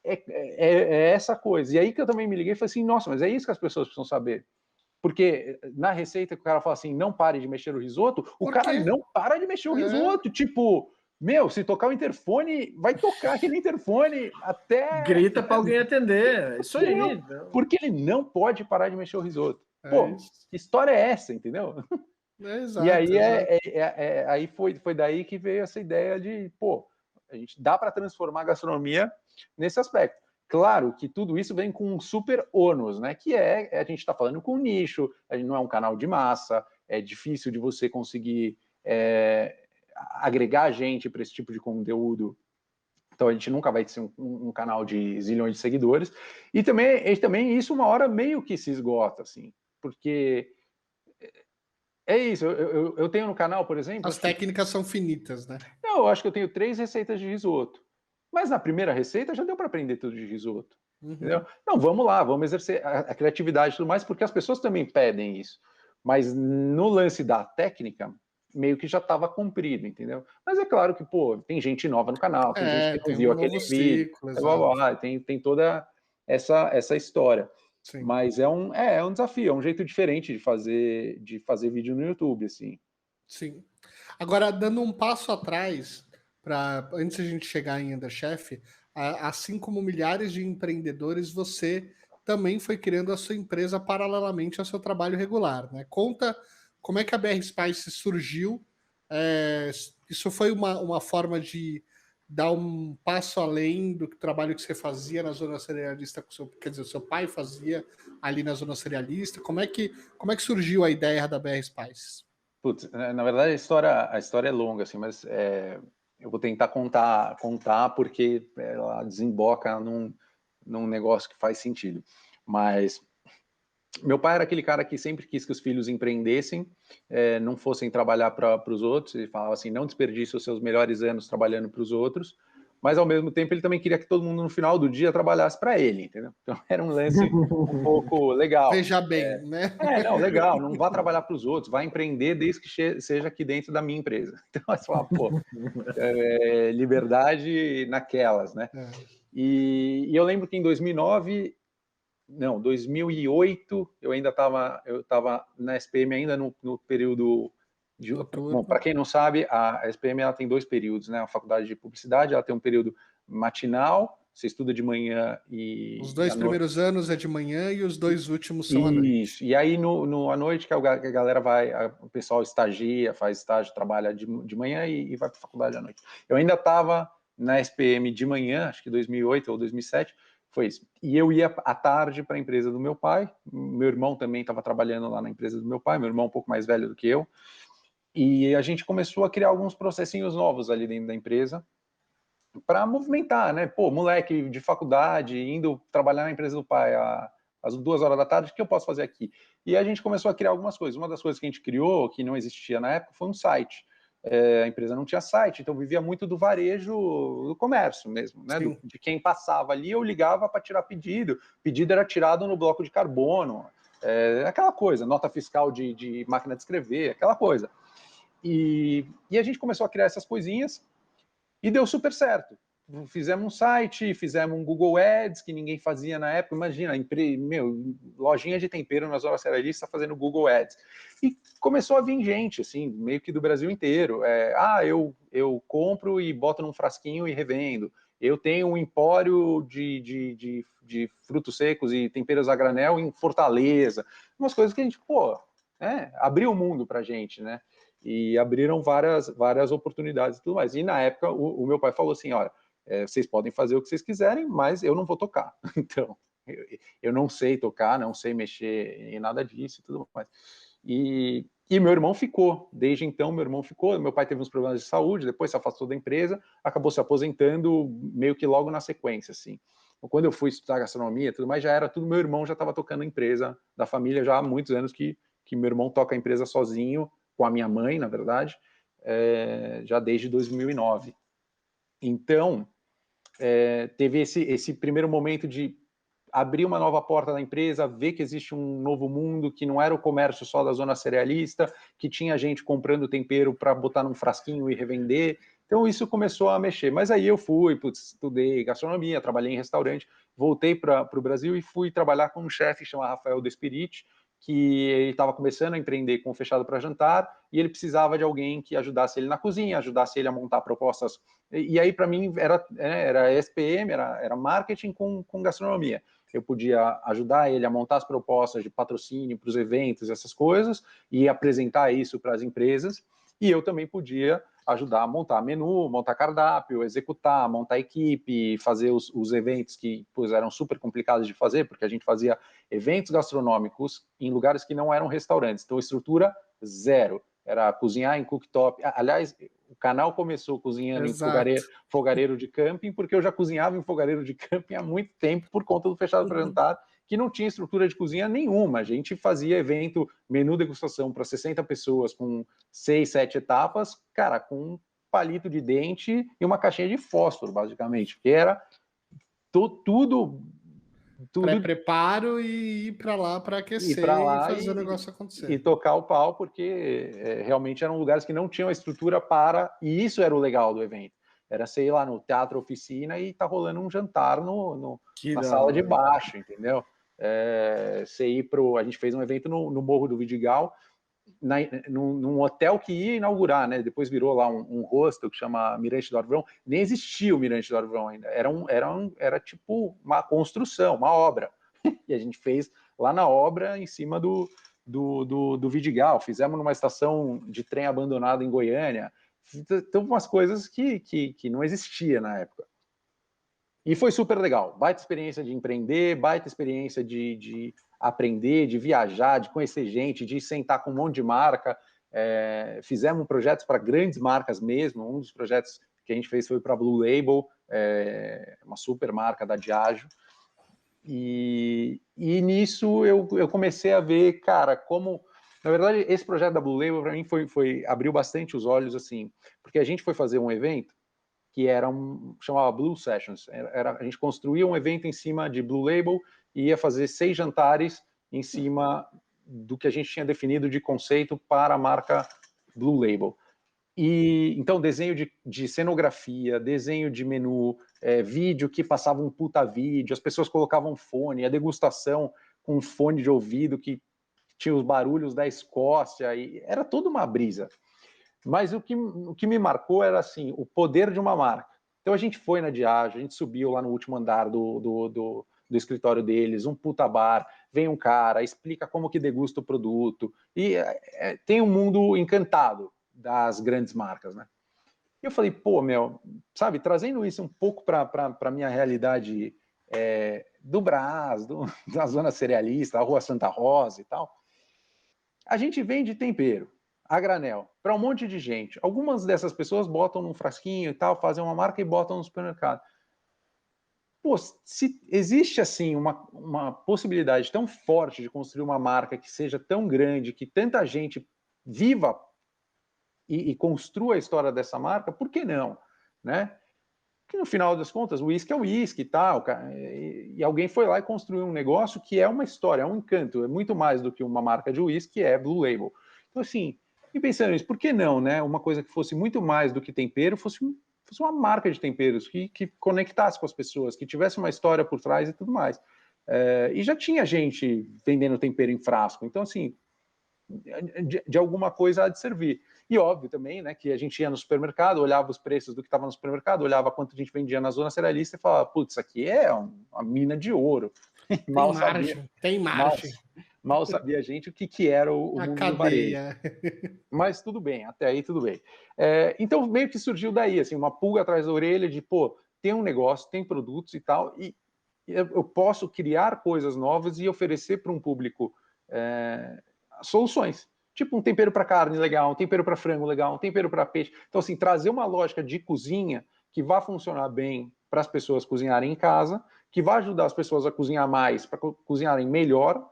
É essa coisa. E aí que eu também me liguei e falei assim, nossa, mas é isso que as pessoas precisam saber. Porque na receita que o cara fala assim, não pare de mexer o risoto, o cara não para de mexer o risoto. Tipo, se tocar o interfone, vai tocar aquele interfone até... Grita para alguém atender. Isso aí. Porque ele não pode parar de mexer o risoto. Pô, que história é essa, entendeu? Exato, e aí aí foi daí que veio essa ideia de, pô, a gente dá para transformar a gastronomia nesse aspecto. Claro que tudo isso vem com um super ônus, né? Que a gente está falando com nicho, a gente não é um canal de massa, é difícil de você conseguir agregar gente para esse tipo de conteúdo. Então a gente nunca vai ter um canal de zilhões de seguidores. E também isso uma hora meio que se esgota, assim, porque é isso. Eu tenho no canal, por exemplo... As técnicas são finitas, né? Não, eu acho que eu tenho 3 receitas de risoto. Mas na primeira receita já deu para aprender tudo de risoto. Entendeu? Não, vamos lá, vamos exercer a criatividade e tudo mais, porque as pessoas também pedem isso. Mas no lance da técnica, meio que já estava cumprido, entendeu? Mas é claro que, pô, tem gente nova no canal, tem gente que não viu aquele vídeo, tem toda essa história. Sim. Mas é um desafio, é um jeito diferente de fazer vídeo no YouTube, assim. Sim. Agora, dando um passo atrás, antes de a gente chegar em Underchef, assim como milhares de empreendedores, você também foi criando a sua empresa paralelamente ao seu trabalho regular, né? Conta como é que a BR Spice surgiu. Isso foi uma forma de dar um passo além do trabalho que você fazia na zona cerealista, quer dizer, o seu pai fazia ali na zona cerealista. Como é que surgiu a ideia da BR Spice? Putz, na verdade a história é longa, assim, mas eu vou tentar contar porque ela desemboca num negócio que faz sentido. Mas meu pai era aquele cara que sempre quis que os filhos empreendessem, não fossem trabalhar para os outros. Ele falava assim, não desperdice os seus melhores anos trabalhando para os outros, mas ao mesmo tempo ele também queria que todo mundo no final do dia trabalhasse para ele, entendeu? Então era um lance um pouco legal. Veja bem, né? Não, legal, não vá trabalhar para os outros, vá empreender desde que seja aqui dentro da minha empresa. Então você fala, pô, liberdade naquelas, né? E eu lembro que em 2008, eu ainda estava na SPM ainda no período de... Bom, para quem não sabe, a SPM ela tem 2 períodos, né? A faculdade de publicidade, ela tem um período matinal, você estuda de manhã e... Os 2 primeiros anos é de manhã e os 2 últimos são à noite. Isso, e aí à noite que a galera o pessoal estagia, faz estágio, trabalha de manhã e vai para a faculdade à noite. Eu ainda estava na SPM de manhã, acho que 2008 ou 2007, foi isso. E eu ia à tarde para a empresa do meu pai, meu irmão também estava trabalhando lá na empresa do meu pai, meu irmão um pouco mais velho do que eu, e a gente começou a criar alguns processinhos novos ali dentro da empresa para movimentar, né? Pô, moleque de faculdade, indo trabalhar na empresa do pai às 2 horas da tarde, o que eu posso fazer aqui? E a gente começou a criar algumas coisas. Uma das coisas que a gente criou, que não existia na época, foi um site. A empresa não tinha site, então vivia muito do varejo, do comércio mesmo, né? De quem passava ali, eu ligava para tirar pedido. Pedido era tirado no bloco de carbono, aquela coisa, nota fiscal de máquina de escrever, aquela coisa. E a gente começou a criar essas coisinhas e deu super certo. Fizemos um site, fizemos um Google Ads, que ninguém fazia na época. Imagina, lojinha de tempero nas horas cerealistas fazendo Google Ads. E começou a vir gente, assim, meio que do Brasil inteiro. Eu compro e boto num frasquinho e revendo. Eu tenho um empório de frutos secos e temperos a granel em Fortaleza. Umas coisas que a gente, abriu o mundo pra gente, né? E abriram várias oportunidades e tudo mais. E na época o meu pai falou assim, olha, vocês podem fazer o que vocês quiserem, mas eu não vou tocar. Então, eu não sei tocar, não sei mexer em nada disso e tudo mais. E meu irmão ficou. Desde então, meu irmão ficou. Meu pai teve uns problemas de saúde, depois se afastou da empresa, acabou se aposentando meio que logo na sequência, assim. Quando eu fui estudar gastronomia e tudo mais, já era tudo, meu irmão já estava tocando a empresa da família já há muitos anos que meu irmão toca a empresa sozinho, com a minha mãe, na verdade, já desde 2009. Então, teve esse primeiro momento de abrir uma nova porta da empresa, ver que existe um novo mundo, que não era o comércio só da zona cerealista, que tinha gente comprando tempero para botar num frasquinho e revender. Então, isso começou a mexer. Mas aí eu fui, estudei gastronomia, trabalhei em restaurante, voltei para o Brasil e fui trabalhar com um chefe chamado Rafael Despirite, que ele estava começando a empreender com o Fechado para Jantar, e ele precisava de alguém que ajudasse ele na cozinha, ajudasse ele a montar propostas. E aí, para mim, era SPM, era marketing com gastronomia. Eu podia ajudar ele a montar as propostas de patrocínio para os eventos, essas coisas, e apresentar isso para as empresas, e eu também podia ajudar a montar menu, montar cardápio, executar, montar equipe, fazer os eventos que eram super complicados de fazer, porque a gente fazia eventos gastronômicos em lugares que não eram restaurantes. Então, estrutura zero. Era cozinhar em cooktop. Aliás, o canal começou cozinhando em fogareiro de camping, porque eu já cozinhava em fogareiro de camping há muito tempo por conta do Fechado para Jantar, que não tinha estrutura de cozinha nenhuma. A gente fazia evento, menu degustação para 60 pessoas com 6, 7 etapas, cara, com um palito de dente e uma caixinha de fósforo, basicamente, que era tudo preparo e ir para lá para aquecer e fazer o negócio acontecer. E tocar o pau, porque realmente eram lugares que não tinham estrutura para... E isso era o legal do evento. Era, sei lá, no Teatro Oficina e tá rolando um jantar na sala de baixo, entendeu? Você ir a gente fez um evento no Morro do Vidigal, num hotel que ia inaugurar, né? Depois virou lá um hostel que chama Mirante do Arvrão. Nem existia o Mirante do Arvrão ainda. Era tipo uma construção, uma obra. E a gente fez lá na obra, em cima do Vidigal. Fizemos numa estação de trem abandonada em Goiânia. Então, umas coisas que não existia na época. E foi super legal. Baita experiência de empreender, baita experiência de aprender, de viajar, de conhecer gente, de sentar com um monte de marca. Fizemos projetos para grandes marcas mesmo. Um dos projetos que a gente fez foi para a Blue Label, uma super marca da Diageo. E nisso eu comecei a ver, cara, como... Na verdade, esse projeto da Blue Label, para mim, abriu bastante os olhos, assim, porque a gente foi fazer um evento que chamava Blue Sessions. A gente construía um evento em cima de Blue Label e ia fazer 6 jantares em cima do que a gente tinha definido de conceito para a marca Blue Label. E então, desenho de cenografia, desenho de menu, vídeo que passava um puta vídeo, as pessoas colocavam fone, a degustação com fone de ouvido que tinha os barulhos da Escócia, e era toda uma brisa. Mas o que me marcou era assim, o poder de uma marca. Então a gente foi na Diageo, a gente subiu lá no último andar do escritório deles, um puta bar, vem um cara, explica como que degusta o produto, e tem um mundo encantado das grandes marcas, né? E eu falei, pô, sabe, trazendo isso um pouco para a minha realidade do Brás, da zona cerealista, a Rua Santa Rosa e tal, a gente vende tempero a granel para um monte de gente. Algumas dessas pessoas botam num frasquinho e tal, fazem uma marca e botam no supermercado. pô, se existe assim uma possibilidade tão forte de construir uma marca que seja tão grande, que tanta gente viva e construa a história dessa marca, por que não, né? Que no final das contas, o uísque é uísque e tal, e alguém foi lá e construiu um negócio que é uma história, é um encanto, é muito mais do que uma marca de uísque, é Blue Label. Então, assim, e pensando nisso, por que não, né? Uma coisa que fosse muito mais do que tempero, fosse uma marca de temperos que conectasse com as pessoas, que tivesse uma história por trás e tudo mais. E já tinha gente vendendo tempero em frasco, então, assim, de alguma coisa há de servir. E óbvio também, né, que a gente ia no supermercado, olhava os preços do que estava no supermercado, olhava quanto a gente vendia na zona cerealista e falava, putz, isso aqui é uma mina de ouro. Tem margem, tem margem. Mal sabia a gente o que era o mundo do varejo. Mas tudo bem, até aí tudo bem. Então meio que surgiu daí, assim, uma pulga atrás da orelha de, pô, tem um negócio, tem produtos e tal, e eu posso criar coisas novas e oferecer para um público soluções. Tipo um tempero para carne legal, um tempero para frango legal, um tempero para peixe. Então, assim, trazer uma lógica de cozinha que vá funcionar bem para as pessoas cozinharem em casa, que vai ajudar as pessoas a cozinhar mais, para cozinharem melhor,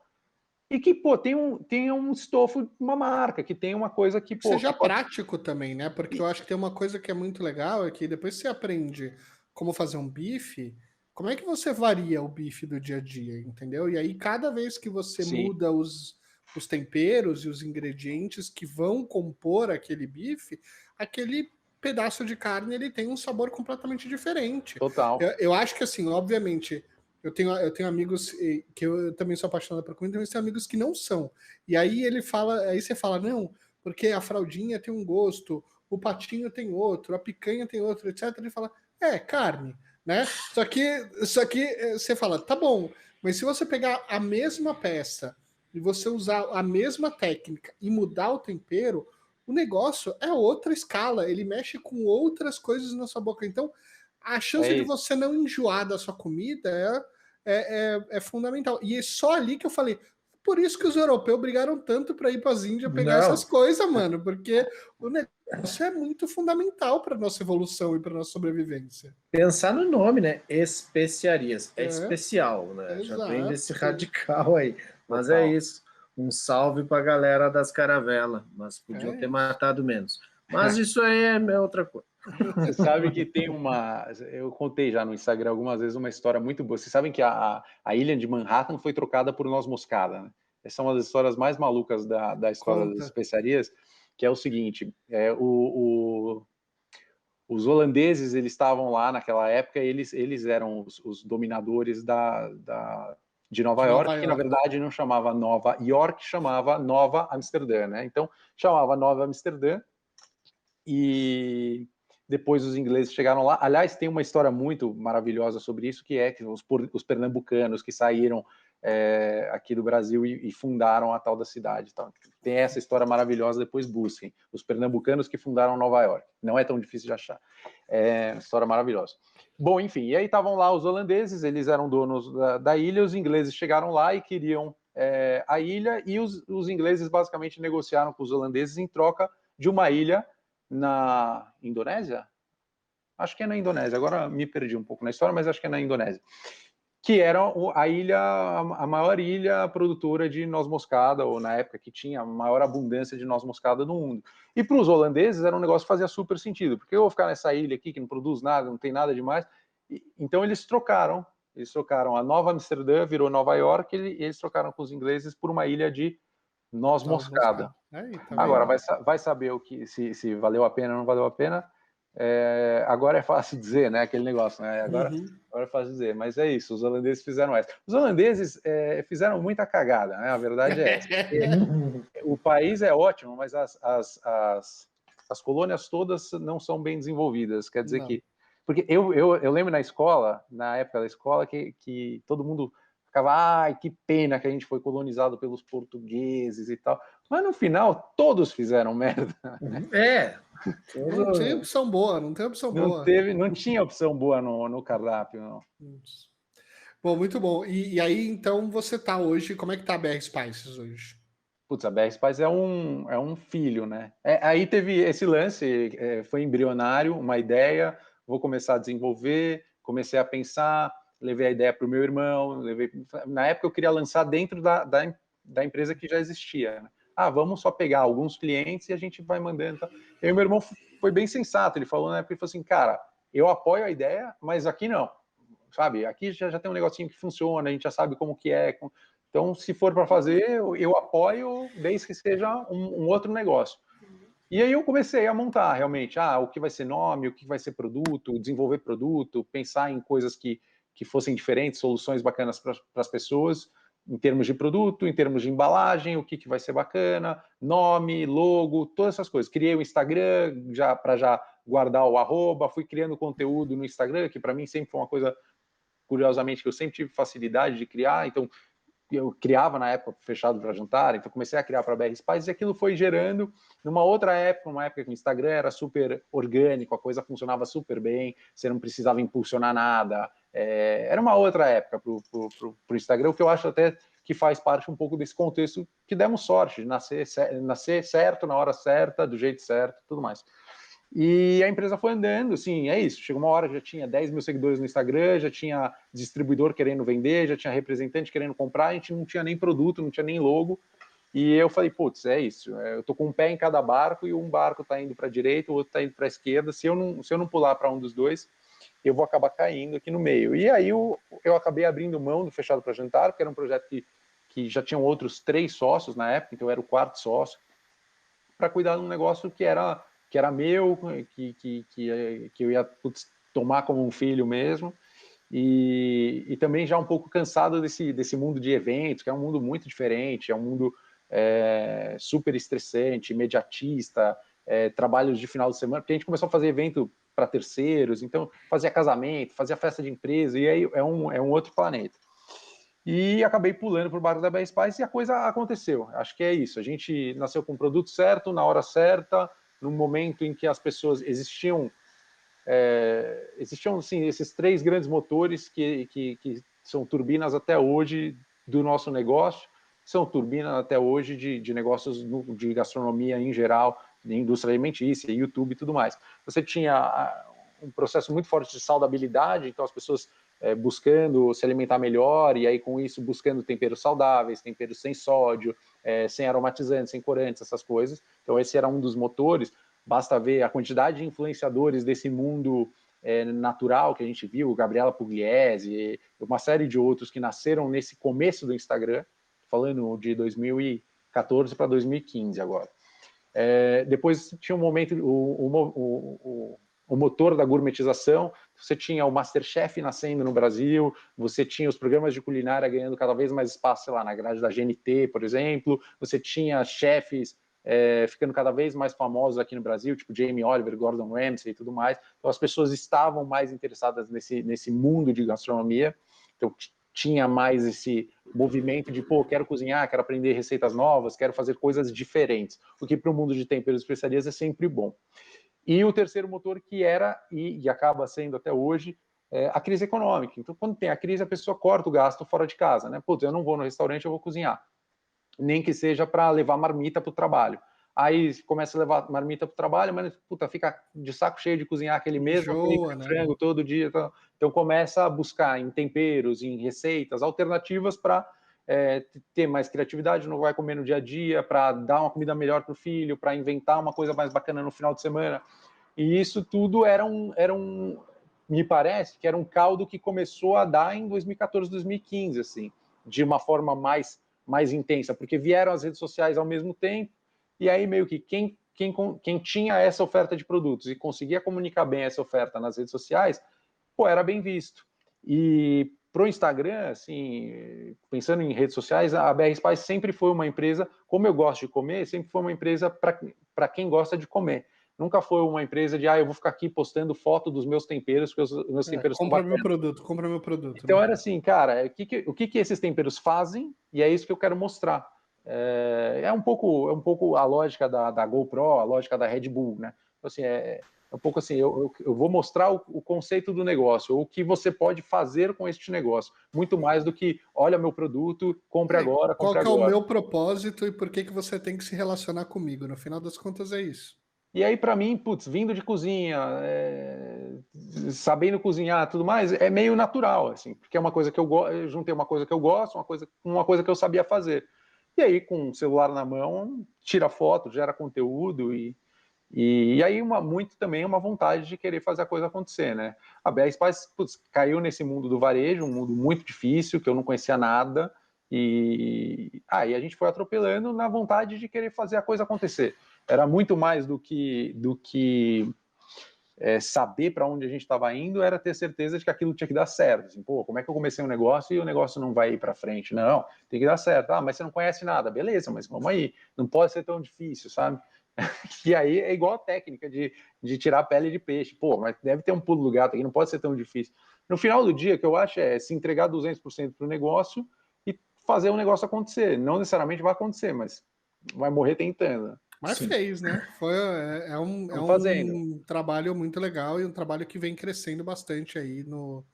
e que, pô, tenha um estofo, uma marca, que tenha uma coisa que, pô... Seja prático também, né? Porque eu acho que tem uma coisa que é muito legal, é que depois você aprende como fazer um bife, como é que você varia o bife do dia a dia, entendeu? E aí, cada vez que você muda os temperos e os ingredientes que vão compor aquele bife, aquele pedaço de carne ele tem um sabor completamente diferente. Total. Eu acho que, assim, obviamente, eu tenho amigos que eu também sou apaixonado por comida, mas tem amigos que não são. E aí aí você fala, não, porque a fraldinha tem um gosto, o patinho tem outro, a picanha tem outro, etc. Ele fala, carne, né? Só que você fala, tá bom, mas se você pegar a mesma peça e você usar a mesma técnica e mudar o tempero, o negócio é outra escala, ele mexe com outras coisas na sua boca. Então, a chance de você não enjoar da sua comida é fundamental. E é só ali que eu falei, por isso que os europeus brigaram tanto para ir para as Índias pegar essas coisas, mano, porque o negócio é muito fundamental para nossa evolução e para nossa sobrevivência. Pensar no nome, né? Especiarias. É especial, né? Já vem desse radical aí. Mas total. É isso. Um salve para a galera das caravelas. Mas podiam ter matado menos. Mas isso aí é outra coisa. Você sabe que tem eu contei já no Instagram algumas vezes uma história muito boa. Vocês sabem que a ilha de Manhattan foi trocada por noz moscada, né? Essa é uma das histórias mais malucas da história das especiarias, que é o seguinte, os holandeses, eles estavam lá naquela época, eles eram os dominadores de Nova York, que na verdade não chamava Nova York, chamava Nova Amsterdã, né? Então, chamava Nova Amsterdã, e depois os ingleses chegaram lá. Aliás, tem uma história muito maravilhosa sobre isso, que é que os pernambucanos que saíram aqui do Brasil e fundaram a tal da cidade. Então, tem essa história maravilhosa, depois busquem. Os pernambucanos que fundaram Nova York. Não é tão difícil de achar. É uma história maravilhosa. Bom, enfim, e aí estavam lá os holandeses, eles eram donos da ilha, os ingleses chegaram lá e queriam a ilha, e os ingleses basicamente negociaram com os holandeses em troca de uma ilha na Indonésia? Acho que é na Indonésia, agora me perdi um pouco na história, mas acho que é na Indonésia. Que era a maior ilha produtora de noz moscada, ou na época que tinha a maior abundância de noz moscada no mundo. E para os holandeses era um negócio que fazia super sentido, porque eu vou ficar nessa ilha aqui que não produz nada, não tem nada demais. Então eles trocaram a Nova Amsterdã, virou Nova York, e eles trocaram com os ingleses por uma ilha de noz moscada. Agora, vai saber se valeu a pena ou não valeu a pena. Agora é fácil dizer, né? Aquele negócio, né? Agora é fácil dizer, mas é isso, os holandeses fizeram essa. Os holandeses fizeram muita cagada, né? A verdade é essa. O país é ótimo, mas as colônias todas não são bem desenvolvidas. Quer dizer que... Porque eu lembro na época da escola, que todo mundo ficava, ai, que pena que a gente foi colonizado pelos portugueses e tal. Mas no final, todos fizeram merda. Não tinha opção boa, não tinha opção boa no cardápio, não. Bom, muito bom. E aí, então, você tá hoje, como é que tá a BR Spices hoje? Putz, a BR Spices é um filho, né? Aí teve esse lance, foi embrionário, uma ideia, vou começar a desenvolver, comecei a pensar, levei a ideia para o meu irmão, na época eu queria lançar dentro da empresa que já existia, né? Vamos só pegar alguns clientes e a gente vai mandando. Tá? E aí meu irmão foi bem sensato, ele falou na época, ele falou assim, cara, eu apoio a ideia, mas aqui não, sabe? Aqui já tem um negocinho que funciona, a gente já sabe como que é. Então, se for para fazer, eu apoio, desde que seja um outro negócio. E aí eu comecei a montar, realmente, o que vai ser nome, o que vai ser produto, desenvolver produto, pensar em coisas que fossem diferentes, soluções bacanas para as pessoas, em termos de produto, em termos de embalagem, o que vai ser bacana, nome, logo, todas essas coisas. Criei o Instagram para já guardar o @, fui criando conteúdo no Instagram, que para mim sempre foi uma coisa, curiosamente, que eu sempre tive facilidade de criar, então eu criava na época fechado para jantar, então comecei a criar para BR Spice e aquilo foi gerando numa outra época, uma época que o Instagram era super orgânico, a coisa funcionava super bem, você não precisava impulsionar nada, era uma outra época para o Instagram, o que eu acho até que faz parte um pouco desse contexto que demos sorte de nascer certo, na hora certa, do jeito certo, tudo mais. E a empresa foi andando, assim, é isso. Chegou uma hora que já tinha 10 mil seguidores no Instagram, já tinha distribuidor querendo vender, já tinha representante querendo comprar, a gente não tinha nem produto, não tinha nem logo. E eu falei, putz, é isso. Eu tô com um pé em cada barco e um barco tá indo para a direita, o outro tá indo para a esquerda. Se eu não pular para um dos dois, eu vou acabar caindo aqui no meio. E aí eu acabei abrindo mão do Fechado para Jantar, porque era um projeto que já tinham outros 3 sócios na época, então eu era o 4º sócio, para cuidar de um negócio que era meu, que eu ia tomar como um filho mesmo, e também já um pouco cansado desse mundo de eventos, que é um mundo muito diferente, é um mundo super estressante, imediatista, trabalhos de final de semana, porque a gente começou a fazer evento para terceiros, então fazia casamento, fazia festa de empresa, e aí é um outro planeta. E acabei pulando para o barco da BR Spice e a coisa aconteceu. Acho que é isso. A gente nasceu com o produto certo, na hora certa, no momento em que as pessoas existiam assim, esses 3 grandes motores que são turbinas até hoje do nosso negócio, são turbinas até hoje de negócios de gastronomia em geral, de indústria alimentícia, YouTube e tudo mais. Você tinha um processo muito forte de saudabilidade, então as pessoas buscando se alimentar melhor, e aí com isso buscando temperos saudáveis, temperos sem sódio, sem aromatizantes, sem corantes, essas coisas. Então esse era um dos motores. Basta ver a quantidade de influenciadores desse mundo natural que a gente viu, Gabriela Pugliese, uma série de outros que nasceram nesse começo do Instagram, falando de 2014 para 2015 agora. Depois tinha um momento, o motor da gourmetização, você tinha o MasterChef nascendo no Brasil, você tinha os programas de culinária ganhando cada vez mais espaço, sei lá, na grade da GNT, por exemplo, você tinha chefes ficando cada vez mais famosos aqui no Brasil, tipo Jamie Oliver, Gordon Ramsay e tudo mais. Então as pessoas estavam mais interessadas nesse mundo de gastronomia, então tinha mais esse movimento de, quero cozinhar, quero aprender receitas novas, quero fazer coisas diferentes, o que para o mundo de temperos e especiarias é sempre bom. E o terceiro motor que era, e acaba sendo até hoje, a crise econômica. Então, quando tem a crise, a pessoa corta o gasto fora de casa, né? Putz, eu não vou no restaurante, eu vou cozinhar. Nem que seja para levar marmita para o trabalho. Aí começa a levar marmita para o trabalho, mas fica de saco cheio de cozinhar aquele mesmo frango todo dia. Então começa a buscar em temperos, em receitas, alternativas para ter mais criatividade, não vai comer no dia a dia, para dar uma comida melhor para o filho, para inventar uma coisa mais bacana no final de semana. E isso tudo me parece que era um caldo que começou a dar em 2014, 2015, assim, de uma forma mais intensa, porque vieram as redes sociais ao mesmo tempo, e aí meio que quem tinha essa oferta de produtos e conseguia comunicar bem essa oferta nas redes sociais, era bem visto. E pro Instagram, assim, pensando em redes sociais, a BR Spice sempre foi uma empresa, como eu gosto de comer, sempre foi uma empresa para quem gosta de comer. Nunca foi uma empresa de, eu vou ficar aqui postando foto dos meus temperos, porque os meus temperos são bacanas. Compra meu produto. Então era assim, cara, o que esses temperos fazem? E é isso que eu quero mostrar. É um pouco a lógica da GoPro, a lógica da Red Bull, né? Então, assim, é um pouco assim, eu vou mostrar o conceito do negócio, o que você pode fazer com este negócio, muito mais do que, olha meu produto, compre agora, compre agora. Qual que é o meu propósito e por que você tem que se relacionar comigo? No final das contas é isso. E aí, para mim, vindo de cozinha, sabendo cozinhar e tudo mais, é meio natural, assim, porque é uma coisa que eu juntei uma coisa que eu gosto, uma coisa que eu sabia fazer. E aí, com o celular na mão, tira foto, gera conteúdo e aí muito também uma vontade de querer fazer a coisa acontecer, né? A BR Spice, caiu nesse mundo do varejo, um mundo muito difícil, que eu não conhecia nada, e aí a gente foi atropelando na vontade de querer fazer a coisa acontecer. Era muito mais do que saber para onde a gente estava indo, era ter certeza de que aquilo tinha que dar certo. Assim, pô, como é que eu comecei um negócio e o negócio não vai ir para frente? Não, tem que dar certo. Ah, mas você não conhece nada. Beleza, mas vamos aí. Não pode ser tão difícil, sabe? E aí é igual a técnica de tirar a pele de peixe. Pô, mas deve ter um pulo do gato aqui, não pode ser tão difícil. No final do dia, o que eu acho é se entregar 200% para o negócio e fazer o negócio acontecer. Não necessariamente vai acontecer, mas vai morrer tentando. Mas sim, fez, né? É um trabalho muito legal e um trabalho que vem crescendo bastante aí no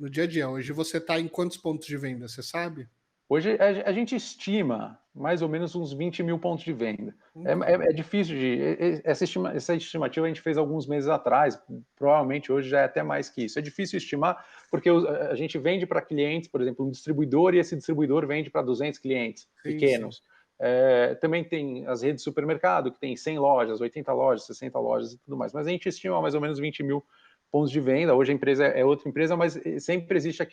dia a dia. Hoje você está em quantos pontos de venda, você sabe? Hoje a gente estima mais ou menos uns 20 mil pontos de venda. É difícil essa estimativa a gente fez alguns meses atrás, provavelmente hoje já é até mais que isso. É difícil estimar porque a gente vende para clientes, por exemplo, um distribuidor, e esse distribuidor vende para 200 clientes pequenos. Sim. Também tem as redes de supermercado, que tem 100 lojas, 80 lojas, 60 lojas e tudo mais. Mas a gente estima mais ou menos 20 mil pontos de venda. Hoje a empresa é outra empresa, mas sempre existe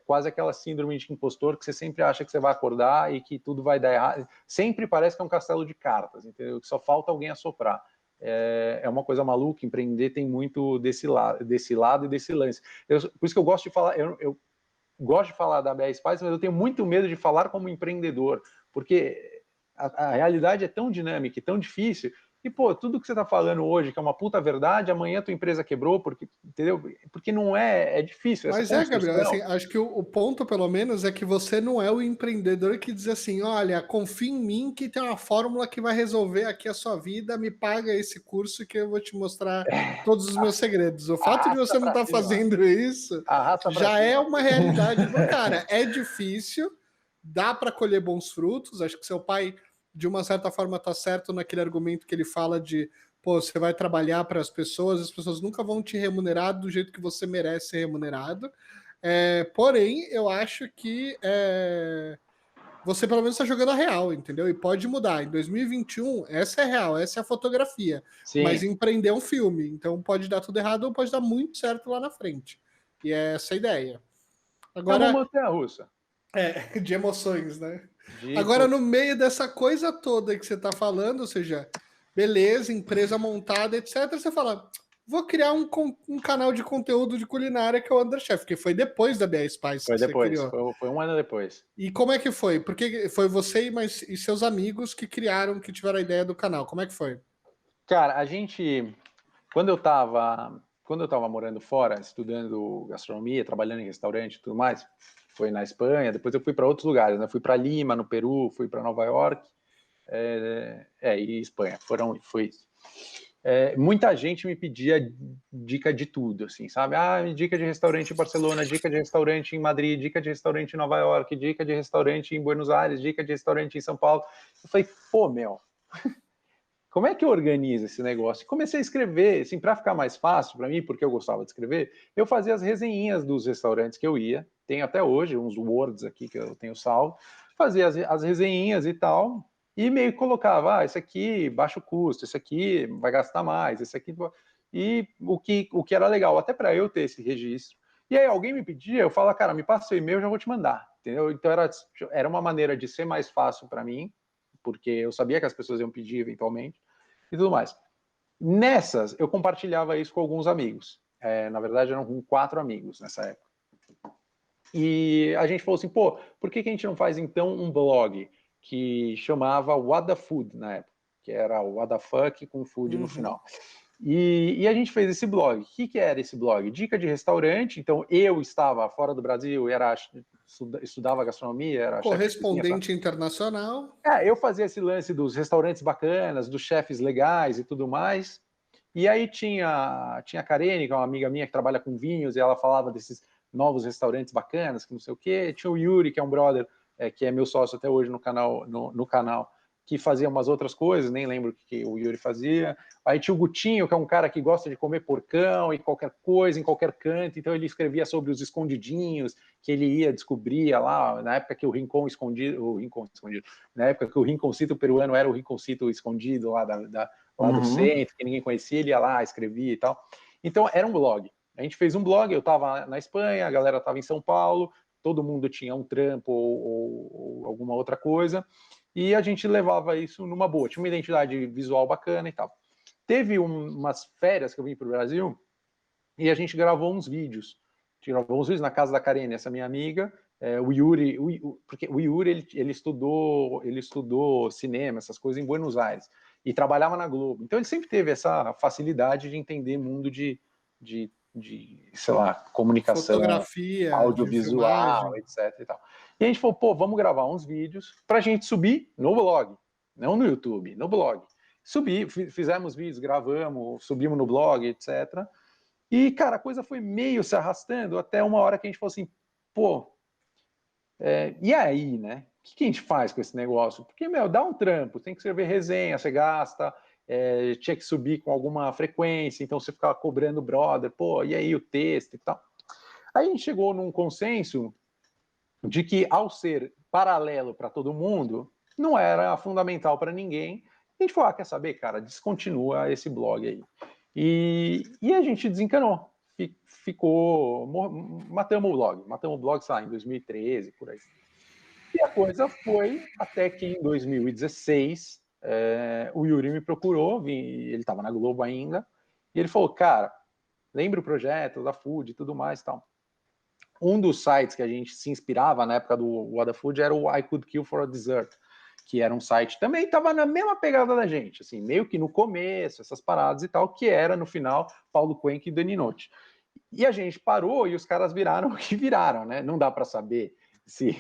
quase aquela síndrome de impostor que você sempre acha que você vai acordar e que tudo vai dar errado. Sempre parece que é um castelo de cartas, entendeu? Que só falta alguém assoprar. É uma coisa maluca, empreender tem muito desse lado e desse lance. Por isso que eu gosto de falar, eu gosto de falar da BR Spice, mas eu tenho muito medo de falar como empreendedor, porque a realidade é tão dinâmica e tão difícil, e, pô, tudo que você está falando hoje, que é uma puta verdade, amanhã tua empresa quebrou, entendeu? Porque não é difícil. Mas Gabriel, assim, acho que o ponto, pelo menos, é que você não é o empreendedor que diz assim, olha, confia em mim que tem uma fórmula que vai resolver aqui a sua vida, me paga esse curso que eu vou te mostrar todos os meus segredos. O fato de você não estar fazendo isso já é uma realidade do cara. É difícil, dá para colher bons frutos, acho que seu pai, de uma certa forma, está certo naquele argumento que ele fala de pô, você vai trabalhar para as pessoas nunca vão te remunerar do jeito que você merece ser remunerado. Porém, eu acho que você pelo menos está jogando a real, entendeu? E pode mudar. Em 2021, essa é real, essa é a fotografia. Sim. Mas empreender é um filme, então pode dar tudo errado ou pode dar muito certo lá na frente. E é essa a ideia. Agora, é uma montanha-russa. De emoções, né? Agora, no meio dessa coisa toda que você está falando, ou seja, beleza, empresa montada, etc. Você fala, vou criar um canal de conteúdo de culinária que é o Underchef, que foi depois da BR Spice. Foi depois, foi um ano depois. E como é que foi? Porque foi você e seus amigos que tiveram a ideia do canal. Como é que foi? Cara, quando eu tava morando fora, estudando gastronomia, trabalhando em restaurante e tudo mais, foi na Espanha, depois eu fui para outros lugares, né? Fui para Lima, no Peru, fui para Nova York, e Espanha, foi isso. Muita gente me pedia dica de tudo, assim, sabe? Dica de restaurante em Barcelona, dica de restaurante em Madrid, dica de restaurante em Nova York, dica de restaurante em Buenos Aires, dica de restaurante em São Paulo. Eu falei, pô, meu, como é que eu organizo esse negócio? E comecei a escrever, assim, para ficar mais fácil para mim, porque eu gostava de escrever, eu fazia as resenhinhas dos restaurantes que eu ia, tenho até hoje uns words aqui que eu tenho salvo, fazia as resenhinhas e tal, e meio que colocava, esse aqui, baixo custo, esse aqui vai gastar mais, esse aqui... E o que era legal, até para eu ter esse registro. E aí alguém me pedia, eu falo, cara, me passa seu e-mail, eu já vou te mandar, entendeu? Então era uma maneira de ser mais fácil para mim, porque eu sabia que as pessoas iam pedir eventualmente, e tudo mais. Nessas, eu compartilhava isso com alguns amigos. Na verdade, eram com 4 amigos nessa época. E a gente falou assim, pô, por que a gente não faz, então, um blog que chamava What the Food, na época, que era o What the Fuck com food no final. E a gente fez esse blog. O que era esse blog? Dica de restaurante. Então, eu estava fora do Brasil, estudava gastronomia, era correspondente internacional. Eu fazia esse lance dos restaurantes bacanas, dos chefes legais e tudo mais. E aí tinha a Karene, que é uma amiga minha que trabalha com vinhos, e ela falava desses novos restaurantes bacanas, que não sei o quê. Tinha o Yuri, que é um brother, que é meu sócio até hoje no canal, que fazia umas outras coisas, nem lembro o que o Yuri fazia. Aí tinha o Gutinho, que é um cara que gosta de comer porcão e qualquer coisa, em qualquer canto, então ele escrevia sobre os escondidinhos, que ele ia, descobria lá, na época que o Rincon escondido, na época que o rinconcito peruano era o rinconcito escondido lá, lá do centro, que ninguém conhecia, ele ia lá, escrevia e tal. Então era um blog. A gente fez um blog, eu estava na Espanha, a galera estava em São Paulo, todo mundo tinha um trampo ou alguma outra coisa, e a gente levava isso numa boa, tinha uma identidade visual bacana e tal. Teve umas férias que eu vim para o Brasil e a gente gravou uns vídeos. A gente gravou uns vídeos na casa da Karine, essa minha amiga, o Yuri, porque o Yuri ele estudou cinema, essas coisas em Buenos Aires, e trabalhava na Globo. Então ele sempre teve essa facilidade de entender mundo de sei lá, comunicação, fotografia, audiovisual, etc. E tal. E a gente falou, pô, vamos gravar uns vídeos pra gente subir no blog, não no YouTube, no blog. Fizemos vídeos, gravamos, subimos no blog, etc. E, cara, a coisa foi meio se arrastando até uma hora que a gente falou assim, pô, e aí, né? O que a gente faz com esse negócio? Porque, meu, dá um trampo, tem que escrever resenha, você gasta, tinha que subir com alguma frequência, então você ficava cobrando o brother, pô, e aí o texto e tal. Aí a gente chegou num consenso de que, ao ser paralelo para todo mundo, não era fundamental para ninguém. A gente falou, quer saber, cara, descontinua esse blog aí. E a gente desencanou. Matamos o blog, sei lá, em 2013, por aí. E a coisa foi até que em 2016 o Yuri me procurou, ele estava na Globo ainda, e ele falou, cara, lembra o projeto da Food e tudo mais e tal. Um dos sites que a gente se inspirava na época do What the Food era o I Could Kill for a Dessert, que era um site também estava na mesma pegada da gente, assim, meio que no começo, essas paradas e tal, que era no final Paulo Cuenca e Dani Notti. E a gente parou e os caras viraram o que viraram, né? Não dá para saber se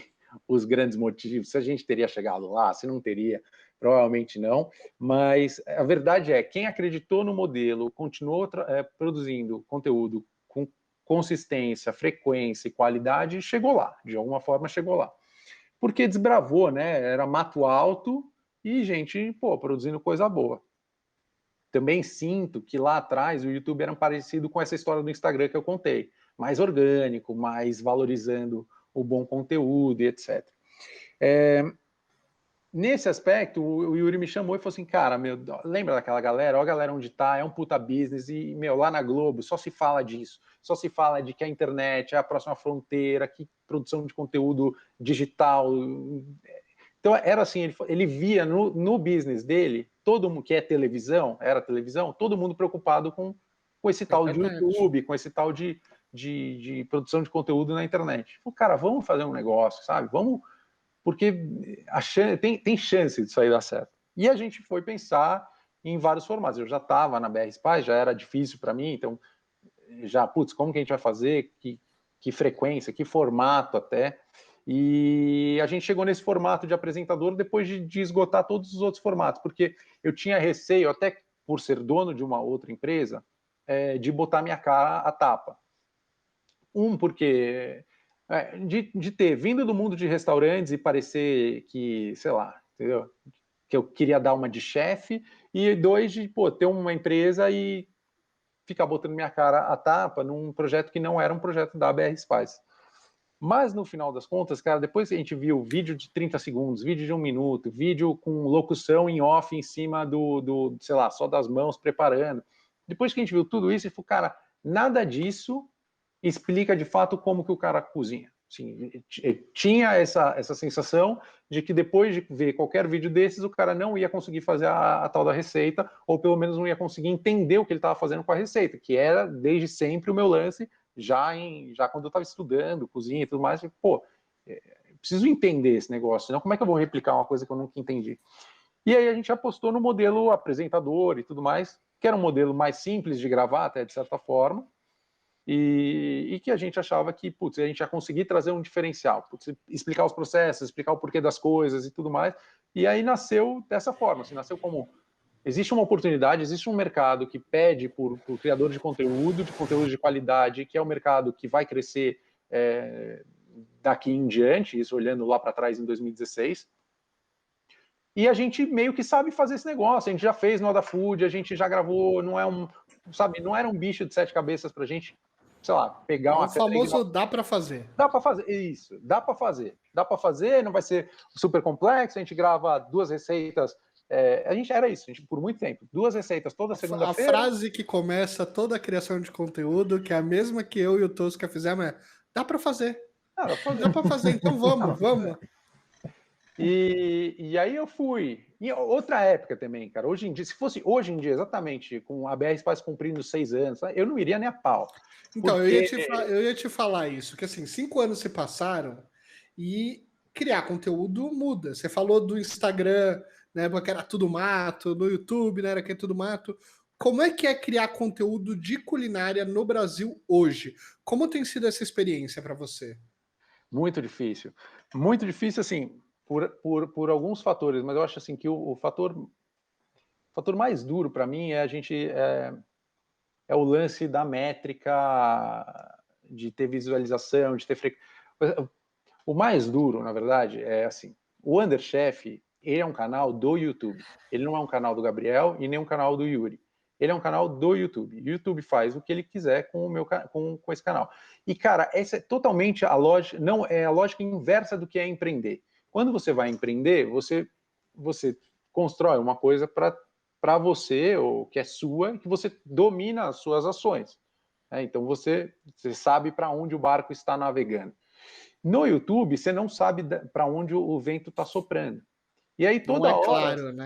os grandes motivos, se a gente teria chegado lá, se não teria, provavelmente não, mas a verdade é, quem acreditou no modelo, continuou produzindo conteúdo com consistência, frequência e qualidade, chegou lá, de alguma forma chegou lá. Porque desbravou, né? Era mato alto e gente, pô, produzindo coisa boa. Também sinto que lá atrás o YouTube era parecido com essa história do Instagram que eu contei, mais orgânico, mais valorizando o bom conteúdo e etc. Nesse aspecto, o Yuri me chamou e falou assim, cara, meu, lembra daquela galera? Ó a galera onde tá, é um puta business e, meu, lá na Globo só se fala disso, só se fala de que a internet é a próxima fronteira, que produção de conteúdo digital. Então, era assim, ele via no business dele, todo mundo que é televisão, era televisão, todo mundo preocupado com esse tal de YouTube, com esse tal de produção de conteúdo na internet. Falei, cara, vamos fazer um negócio, sabe? Vamos, porque tem chance de sair dar certo. E a gente foi pensar em vários formatos. Eu já estava na BR Spice, já era difícil para mim, então já, putz, como que a gente vai fazer? Que frequência, que formato até? E a gente chegou nesse formato de apresentador depois de esgotar todos os outros formatos, porque eu tinha receio, até por ser dono de uma outra empresa, de botar minha cara à tapa. Porque de ter vindo do mundo de restaurantes e parecer que, sei lá, entendeu? Que eu queria dar uma de chefe, e dois, de ter uma empresa e ficar botando minha cara à tapa num projeto que não era um projeto da BR Spice. Mas, no final das contas, cara, depois a gente viu vídeo de 30 segundos, vídeo de 1 minuto, vídeo com locução em off em cima sei lá, só das mãos preparando. Depois que a gente viu tudo isso, a gente falou, cara, nada disso explica de fato como que o cara cozinha. Assim, tinha essa sensação de que depois de ver qualquer vídeo desses, o cara não ia conseguir fazer a tal da receita, ou pelo menos não ia conseguir entender o que ele estava fazendo com a receita, que era desde sempre o meu lance, já quando eu estava estudando cozinha e tudo mais, preciso entender esse negócio, senão como é que eu vou replicar uma coisa que eu nunca entendi? E aí a gente apostou no modelo apresentador e tudo mais, que era um modelo mais simples de gravar, até de certa forma, e que a gente achava que, putz, a gente ia conseguir trazer um diferencial, explicar os processos, explicar o porquê das coisas e tudo mais, e aí nasceu dessa forma, assim, nasceu como existe uma oportunidade, existe um mercado que pede por criador de conteúdo de qualidade, que é o mercado que vai crescer daqui em diante, isso olhando lá para trás em 2016, E a gente meio que sabe fazer esse negócio. A gente já fez no Oda Food, a gente já gravou, não é sabe, não era um bicho de 7 cabeças pra gente, sei lá, pegar uma... O famoso dá para fazer. Dá para fazer, isso, dá para fazer. Dá para fazer, não vai ser super complexo, a gente grava 2 receitas. A gente era isso, a gente, por muito tempo. 2 receitas toda segunda-feira. A frase que começa toda a criação de conteúdo, que é a mesma que eu e o Tosca fizemos, é dá para fazer. Dá para fazer, então vamos. E aí eu fui. E outra época também, cara. Hoje em dia, se fosse hoje em dia, exatamente, com a BR Espaço cumprindo 6 anos, eu não iria nem a pau. Então, eu ia te falar isso, que assim, 5 anos se passaram e criar conteúdo muda. Você falou do Instagram, né, porque era tudo mato, no YouTube, né, era que é tudo mato. Como é que é criar conteúdo de culinária no Brasil hoje? Como tem sido essa experiência para você? Muito difícil. Muito difícil, assim, por alguns fatores, mas eu acho assim que o fator mais duro para mim é o lance da métrica, de ter visualização, de ter frequência. O mais duro, na verdade, é assim, o Underchef, ele é um canal do YouTube. Ele não é um canal do Gabriel e nem um canal do Yuri. Ele é um canal do YouTube. O YouTube faz o que ele quiser com esse canal. E, cara, essa é totalmente a lógica, não é a lógica inversa do que é empreender. Quando você vai empreender, você constrói uma coisa para você, ou que é sua, que você domina as suas ações. Então você sabe para onde o barco está navegando. No YouTube, você não sabe para onde o vento está soprando. E aí toda hora claro, né?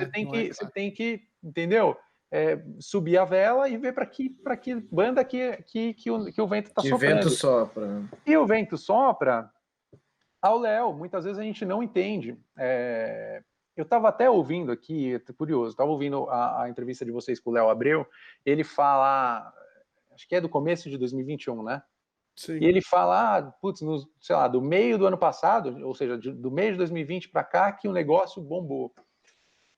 você tem que, entendeu? Subir a vela e ver para que banda que o vento está soprando. Que vento sopra. E o vento sopra ao Léo. Muitas vezes a gente não entende. Eu estava até ouvindo aqui, curioso, estava ouvindo a entrevista de vocês com o Léo Abreu. Ele fala, acho que é do começo de 2021, né? Sim. E ele fala, sei lá, do meio do ano passado, ou seja, do meio de 2020 para cá, que o negócio bombou.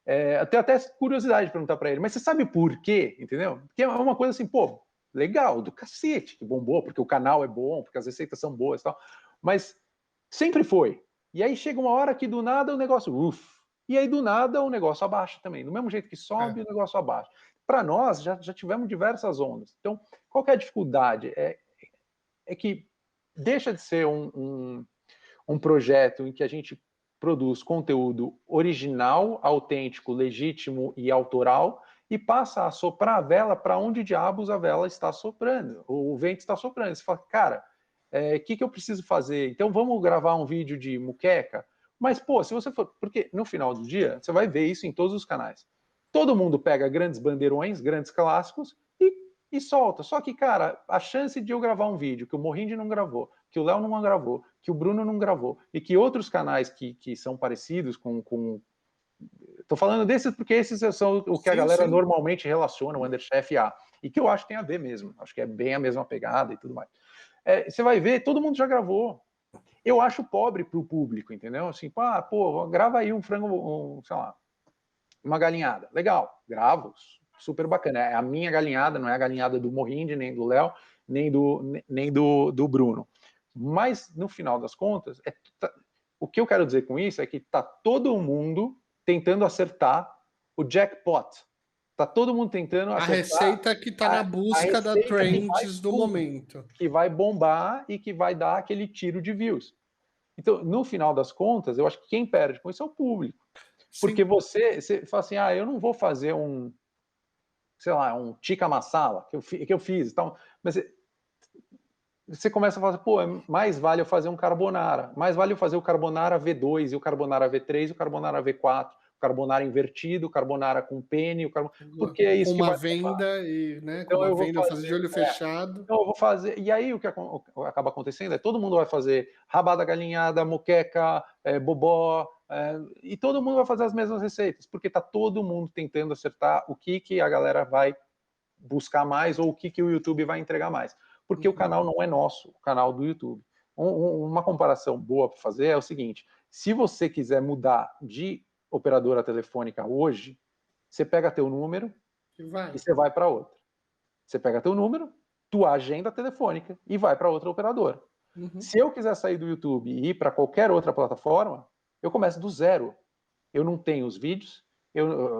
Eu tenho até curiosidade de perguntar para ele, mas você sabe por quê? Entendeu? Porque é uma coisa assim, pô, legal, do cacete, que bombou, porque o canal é bom, porque as receitas são boas e tal, mas sempre foi. E aí chega uma hora que do nada o negócio, e aí do nada o negócio abaixa também. Do mesmo jeito que sobe, o negócio abaixa. Para nós, já tivemos diversas ondas. Então, qual que é a dificuldade? É que deixa de ser um projeto em que a gente produz conteúdo original, autêntico, legítimo e autoral e passa a soprar a vela para onde diabos a vela está soprando, o vento está soprando. Você fala, cara, o que eu preciso fazer? Então vamos gravar um vídeo de muqueca? Mas, pô, se você for... Porque no final do dia, você vai ver isso em todos os canais. Todo mundo pega grandes bandeirões, grandes clássicos e solta. Só que, cara, a chance de eu gravar um vídeo que o Morrindi não gravou, que o Léo não gravou, que o Bruno não gravou, e que outros canais que são parecidos com... Tô falando desses porque esses são o que a galera normalmente relaciona o Underchef a. E que eu acho que tem a ver mesmo. Acho que é bem a mesma pegada e tudo mais. Você vai ver, todo mundo já gravou. Eu acho pobre pro público, entendeu? Assim, pô, grava aí um frango, sei lá, uma galinhada. Legal, gravo, super bacana. É a minha galinhada, não é a galinhada do Morrindi, nem do Léo, nem do Bruno. Mas, no final das contas, o que eu quero dizer com isso é que tá todo mundo tentando acertar o jackpot. Tá todo mundo tentando acertar... A receita que tá na busca da trends do momento. Que vai bombar e que vai dar aquele tiro de views. Então, no final das contas, eu acho que quem perde com isso é o público. Porque você fala assim, eu não vou fazer um tikka masala, que eu fiz. Então, mas você começa a falar, pô, mais vale eu fazer um carbonara. Mais vale eu fazer o carbonara V2, e o carbonara V3, e o carbonara V4. O carbonara invertido, o carbonara com pene, porque é isso que uma venda e, né, então, com uma venda eu fazer de olho fechado. Então eu vou fazer, e aí o que acaba acontecendo é todo mundo vai fazer rabada galinhada, moqueca, bobó, e todo mundo vai fazer as mesmas receitas, porque tá todo mundo tentando acertar o que a galera vai buscar mais ou o que o YouTube vai entregar mais. Porque o canal não é nosso, o canal do YouTube. Uma comparação boa para fazer é o seguinte, se você quiser mudar de operadora telefônica hoje, você pega teu número e você vai para outra. Você pega teu número, tua agenda telefônica e vai para outra operadora. Se eu quiser sair do YouTube e ir para qualquer outra plataforma, eu começo do zero. eu não tenho os vídeos,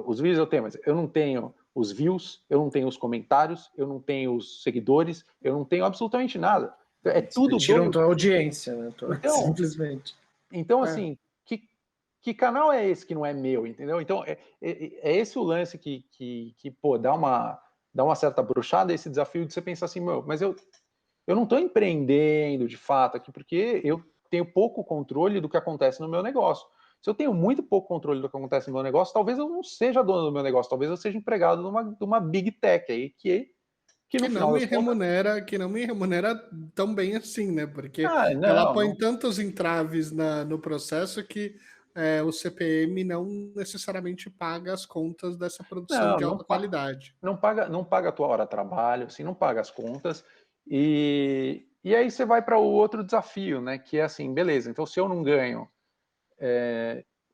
os vídeos eu tenho, mas eu não tenho os views, eu não tenho os comentários, eu não tenho os seguidores, eu não tenho absolutamente nada. É tudo tiram tua audiência, né? Então, simplesmente. Então, assim, que canal é esse que não é meu, entendeu? Então, é esse o lance que pô, dá uma certa bruxada, esse desafio de você pensar assim, meu, mas eu não estou empreendendo de fato aqui, porque eu tenho pouco controle do que acontece no meu negócio. Se eu tenho muito pouco controle do que acontece no meu negócio, talvez eu não seja dono do meu negócio, talvez eu seja empregado de uma big tech aí, que no final das contas... que não me remunera tão bem assim, né? Porque não, ela põe tantos entraves no processo que o CPM não necessariamente paga as contas dessa produção de alta qualidade. Não paga a tua hora de trabalho, assim, não paga as contas. E aí você vai para o outro desafio, né? Que é assim, beleza, então se eu não ganho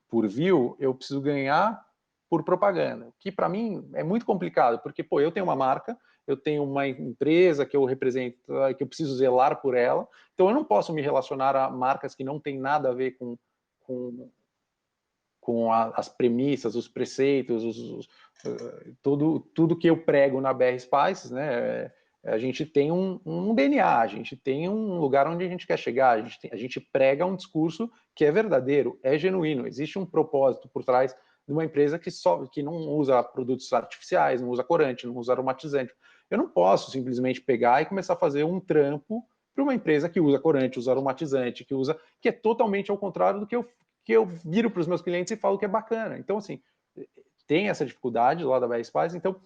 por view, eu preciso ganhar por propaganda, que para mim é muito complicado, porque, pô, eu tenho uma marca, eu tenho uma empresa que eu represento, que eu preciso zelar por ela, então eu não posso me relacionar a marcas que não tem nada a ver com as premissas, os preceitos, tudo que eu prego na BR Spices, né? A gente tem um DNA, a gente tem um lugar onde a gente quer chegar, a gente prega um discurso que é verdadeiro, é genuíno, existe um propósito por trás de uma empresa que não usa produtos artificiais, não usa corante, não usa aromatizante. Eu não posso simplesmente pegar e começar a fazer um trampo para uma empresa que usa corante, usa aromatizante, que é totalmente ao contrário do que eu viro para os meus clientes e falo que é bacana. Então, assim, tem essa dificuldade lá da BR Spices. Então,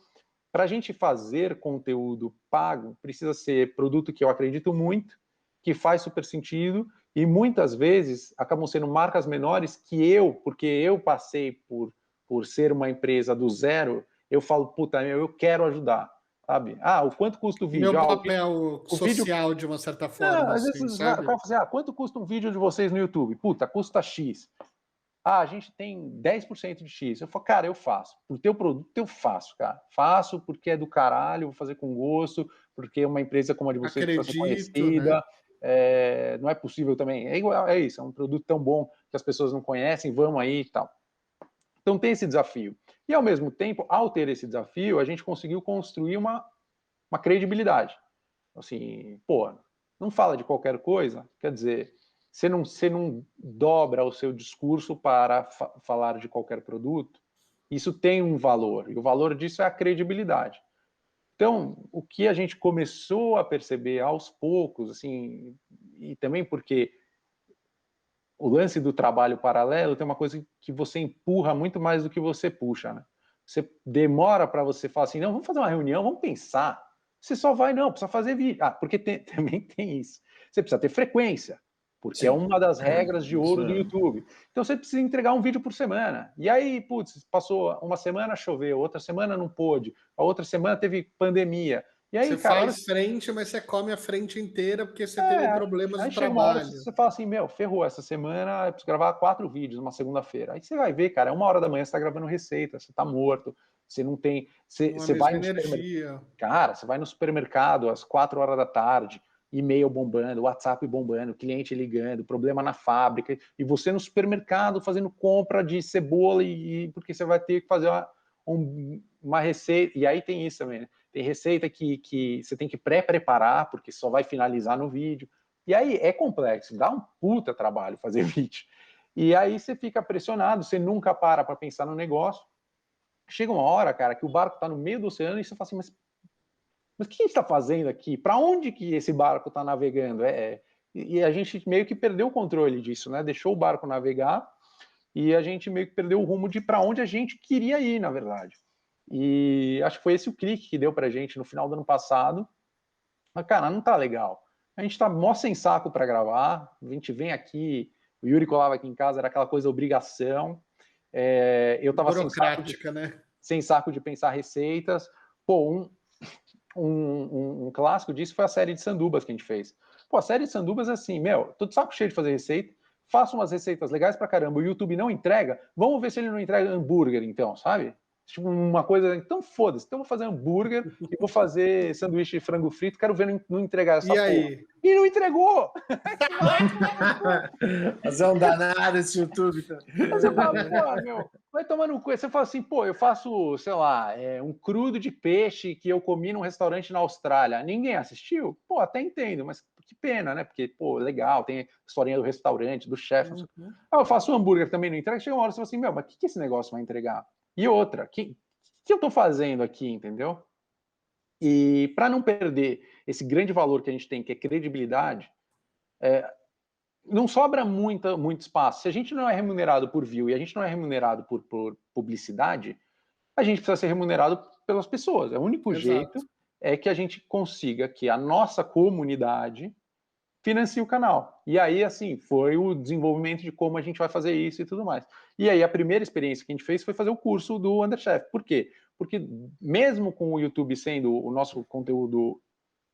para a gente fazer conteúdo pago, precisa ser produto que eu acredito muito, que faz super sentido, e muitas vezes acabam sendo marcas menores que porque eu passei por ser uma empresa do zero, eu falo, puta, eu quero ajudar, sabe? O quanto custa o vídeo? Meu papel social, vídeo... de uma certa forma, às vezes, sabe? O cara fala assim, quanto custa um vídeo de vocês no YouTube? Puta, custa X. A gente tem 10% de X. Eu falo, cara, eu faço. Por teu produto, eu faço, cara. Faço porque é do caralho, vou fazer com gosto, porque uma empresa como a de vocês precisa ser conhecida. Né? Não é possível também. É isso, é um produto tão bom que as pessoas não conhecem, vamos aí e tal. Então tem esse desafio. E, ao mesmo tempo, ao ter esse desafio, a gente conseguiu construir uma credibilidade. Assim, pô, não fala de qualquer coisa, quer dizer... Você não dobra o seu discurso para falar de qualquer produto, isso tem um valor, e o valor disso é a credibilidade. Então, o que a gente começou a perceber aos poucos, assim, e também porque o lance do trabalho paralelo tem uma coisa que você empurra muito mais do que você puxa, né? Você demora para você falar assim, não, vamos fazer uma reunião, vamos pensar. Você só vai, não, precisa fazer vídeo. Porque também tem isso. Você precisa ter frequência, porque é uma das regras de ouro do YouTube. Então você precisa entregar um vídeo por semana. E aí, putz, passou uma semana, choveu, outra semana não pôde, a outra semana teve pandemia. E aí, você faz frente, mas você come a frente inteira porque você teve problemas de trabalho. Você fala assim, ferrou, essa semana eu preciso gravar 4 vídeos numa segunda-feira. Aí você vai ver, cara, 1h da manhã você está gravando receita, você está morto, você não tem... Você vai no energia. Cara, você vai no supermercado às 4h da tarde, e-mail bombando, WhatsApp bombando, cliente ligando, problema na fábrica, e você no supermercado fazendo compra de cebola, porque você vai ter que fazer uma receita, e aí tem isso também, né? Tem receita que você tem que pré-preparar, porque só vai finalizar no vídeo, e aí é complexo, dá um puta trabalho fazer vídeo, e aí você fica pressionado, você nunca para pensar no negócio, chega uma hora, cara, que o barco tá no meio do oceano, e você fala assim, mas o que a gente está fazendo aqui? Para onde que esse barco está navegando? E a gente meio que perdeu o controle disso, né? Deixou o barco navegar e a gente meio que perdeu o rumo de para onde a gente queria ir, na verdade. E acho que foi esse o clique que deu para a gente no final do ano passado. Mas, cara, não tá legal. A gente tá mó sem saco para gravar, a gente vem aqui, o Yuri colava aqui em casa, era aquela coisa obrigação. Eu tava sem saco de pensar receitas. Pô, um clássico disso foi a série de sandubas que a gente fez. Pô, a série de sandubas é assim, tô de saco cheio de fazer receita, faço umas receitas legais pra caramba, o YouTube não entrega, vamos ver se ele não entrega hambúrguer então, sabe? Tipo, uma coisa, então foda-se, então eu vou fazer hambúrguer e vou fazer sanduíche de frango frito, quero ver não entregar essa porra. Aí? E não entregou! Mas é um danado esse YouTube. Mas você fala, pô, meu, vai tomar no cu. Você fala assim, pô, eu faço, sei lá, um crudo de peixe que eu comi num restaurante na Austrália. Ninguém assistiu? Pô, até entendo, mas que pena, né? Porque, pô, legal, tem a historinha do restaurante, do chefe. Uhum. Eu faço hambúrguer também, não entrega. Chega uma hora e você fala assim, meu, mas o que esse negócio vai entregar? E outra, o que eu tô fazendo aqui, entendeu? E para não perder esse grande valor que a gente tem, que é credibilidade, não sobra muito espaço. Se a gente não é remunerado por view e a gente não é remunerado por publicidade, a gente precisa ser remunerado pelas pessoas. O único jeito é que a gente consiga que a nossa comunidade financie o canal. E aí, assim, foi o desenvolvimento de como a gente vai fazer isso e tudo mais. E aí, a primeira experiência que a gente fez foi fazer o curso do Underchef. Por quê? Porque mesmo com o YouTube sendo o nosso conteúdo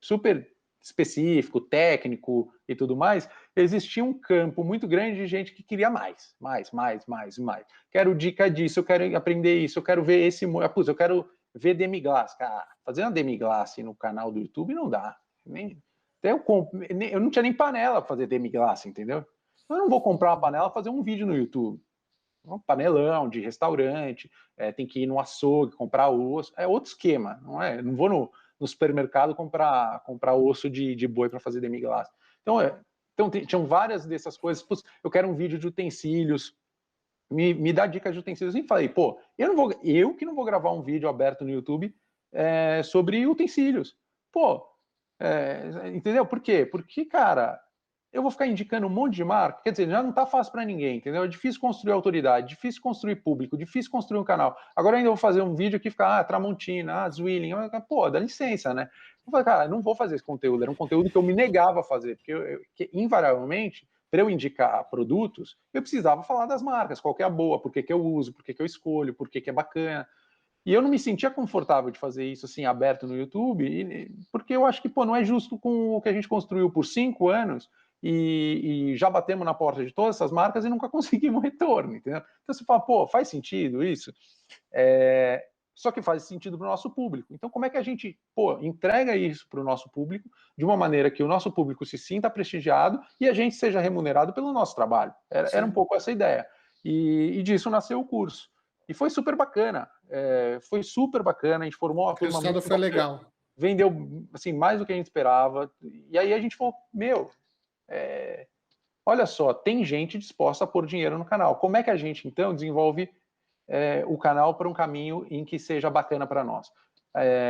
super específico, técnico e tudo mais, existia um campo muito grande de gente que queria mais. Quero dica disso, eu quero aprender isso, eu quero ver esse... Putz, eu quero ver demi-glace. Cara, fazer uma demi-glace no canal do YouTube não dá. Eu não tinha nem panela para fazer demi-glace, entendeu? Eu não vou comprar uma panela e fazer um vídeo no YouTube. Um panelão de restaurante, tem que ir no açougue, comprar osso. É outro esquema, não é? Eu não vou no supermercado comprar osso de boi para fazer demi-glace. Então tinham várias dessas coisas. Putz, eu quero um vídeo de utensílios. Me dá dicas de utensílios. E falei, pô, eu que não vou gravar um vídeo aberto no YouTube sobre utensílios. Pô, entendeu? Por quê? Porque, cara, eu vou ficar indicando um monte de marca, quer dizer, já não tá fácil para ninguém, entendeu? É difícil construir autoridade, difícil construir público, difícil construir um canal. Agora ainda vou fazer um vídeo que fica, Tramontina, Zwilling, pô, dá licença, né? Eu falei, cara, não vou fazer esse conteúdo, era um conteúdo que eu me negava a fazer, porque invariavelmente, para eu indicar produtos, eu precisava falar das marcas, qual que é a boa, por que eu uso, por que eu escolho, por que é bacana. E eu não me sentia confortável de fazer isso assim, aberto no YouTube, porque eu acho que, pô, não é justo com o que a gente construiu por 5 anos e já batemos na porta de todas essas marcas e nunca conseguimos retorno, entendeu? Então você fala, pô, faz sentido isso? Só que faz sentido para o nosso público. Então como é que a gente, pô, entrega isso para o nosso público de uma maneira que o nosso público se sinta prestigiado e a gente seja remunerado pelo nosso trabalho? Era um pouco essa ideia. E disso nasceu o curso. E foi super bacana. A gente formou uma turma. O resultado foi legal. Vendeu assim, mais do que a gente esperava. E aí a gente falou, olha só, tem gente disposta a pôr dinheiro no canal. Como é que a gente, então, desenvolve o canal para um caminho em que seja bacana para nós?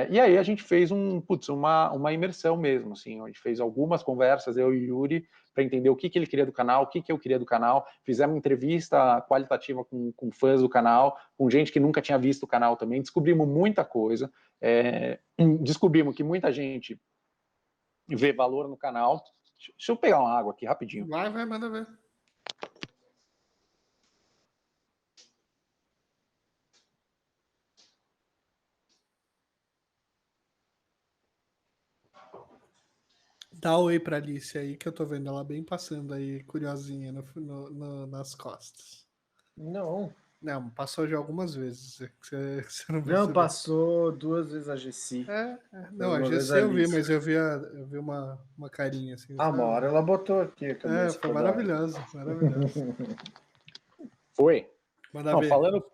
E aí a gente fez uma imersão mesmo, assim, a gente fez algumas conversas, eu e o Yuri, para entender o que ele queria do canal, o que eu queria do canal, fizemos uma entrevista qualitativa com fãs do canal, com gente que nunca tinha visto o canal também, descobrimos muita coisa, descobrimos que muita gente vê valor no canal. Deixa eu pegar uma água aqui rapidinho. Vai, manda ver. Dá oi pra Alice aí, que eu tô vendo ela bem passando aí, curiosinha nas costas. Não, passou já algumas vezes. Você não passou 2 vezes a Gessi. Não, a Gessi eu vi, mas eu vi uma carinha assim. Uma hora ela botou aqui. Foi maravilhoso. Foi. Não,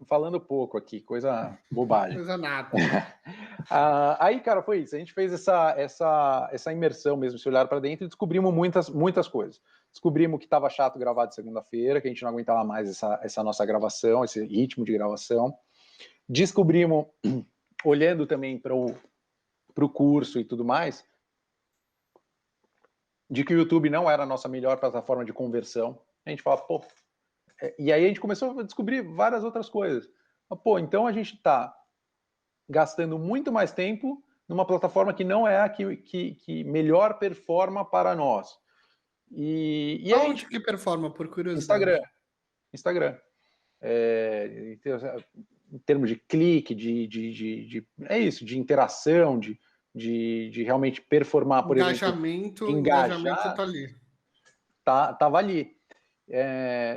falando pouco aqui, coisa bobagem. Coisa nada. Aí, cara, foi isso. A gente fez essa imersão mesmo, esse olhar para dentro, e descobrimos muitas coisas. Descobrimos que estava chato gravar de segunda-feira, que a gente não aguentava mais essa nossa gravação, esse ritmo de gravação. Descobrimos, olhando também para o curso e tudo mais, de que o YouTube não era a nossa melhor plataforma de conversão. A gente fala, pô... E aí a gente começou a descobrir várias outras coisas. Pô, então a gente está gastando muito mais tempo numa plataforma que não é a que melhor performa para nós. E onde que performa, por curiosidade? Instagram. Em termos de clique, é isso, de interação, de realmente performar, por engajamento, exemplo. Engajamento tá ali. Tava ali.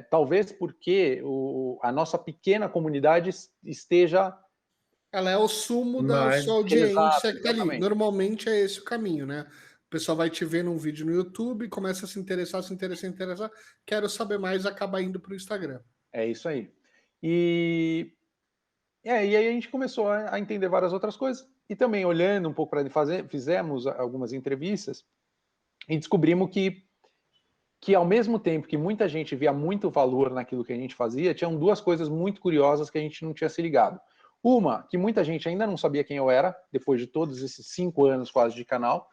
Talvez porque a nossa pequena comunidade esteja Ela é o sumo da sua audiência que tá ali. Normalmente é esse o caminho, né? O pessoal vai te ver num vídeo no YouTube, começa a se interessar, quero saber mais, acaba indo para o Instagram. É isso aí. E aí a gente começou a entender várias outras coisas, e também olhando um pouco para fazer, fizemos algumas entrevistas e descobrimos que ao mesmo tempo que muita gente via muito valor naquilo que a gente fazia, tinham duas coisas muito curiosas que a gente não tinha se ligado. Uma, que muita gente ainda não sabia quem eu era, depois de todos esses 5 anos quase de canal.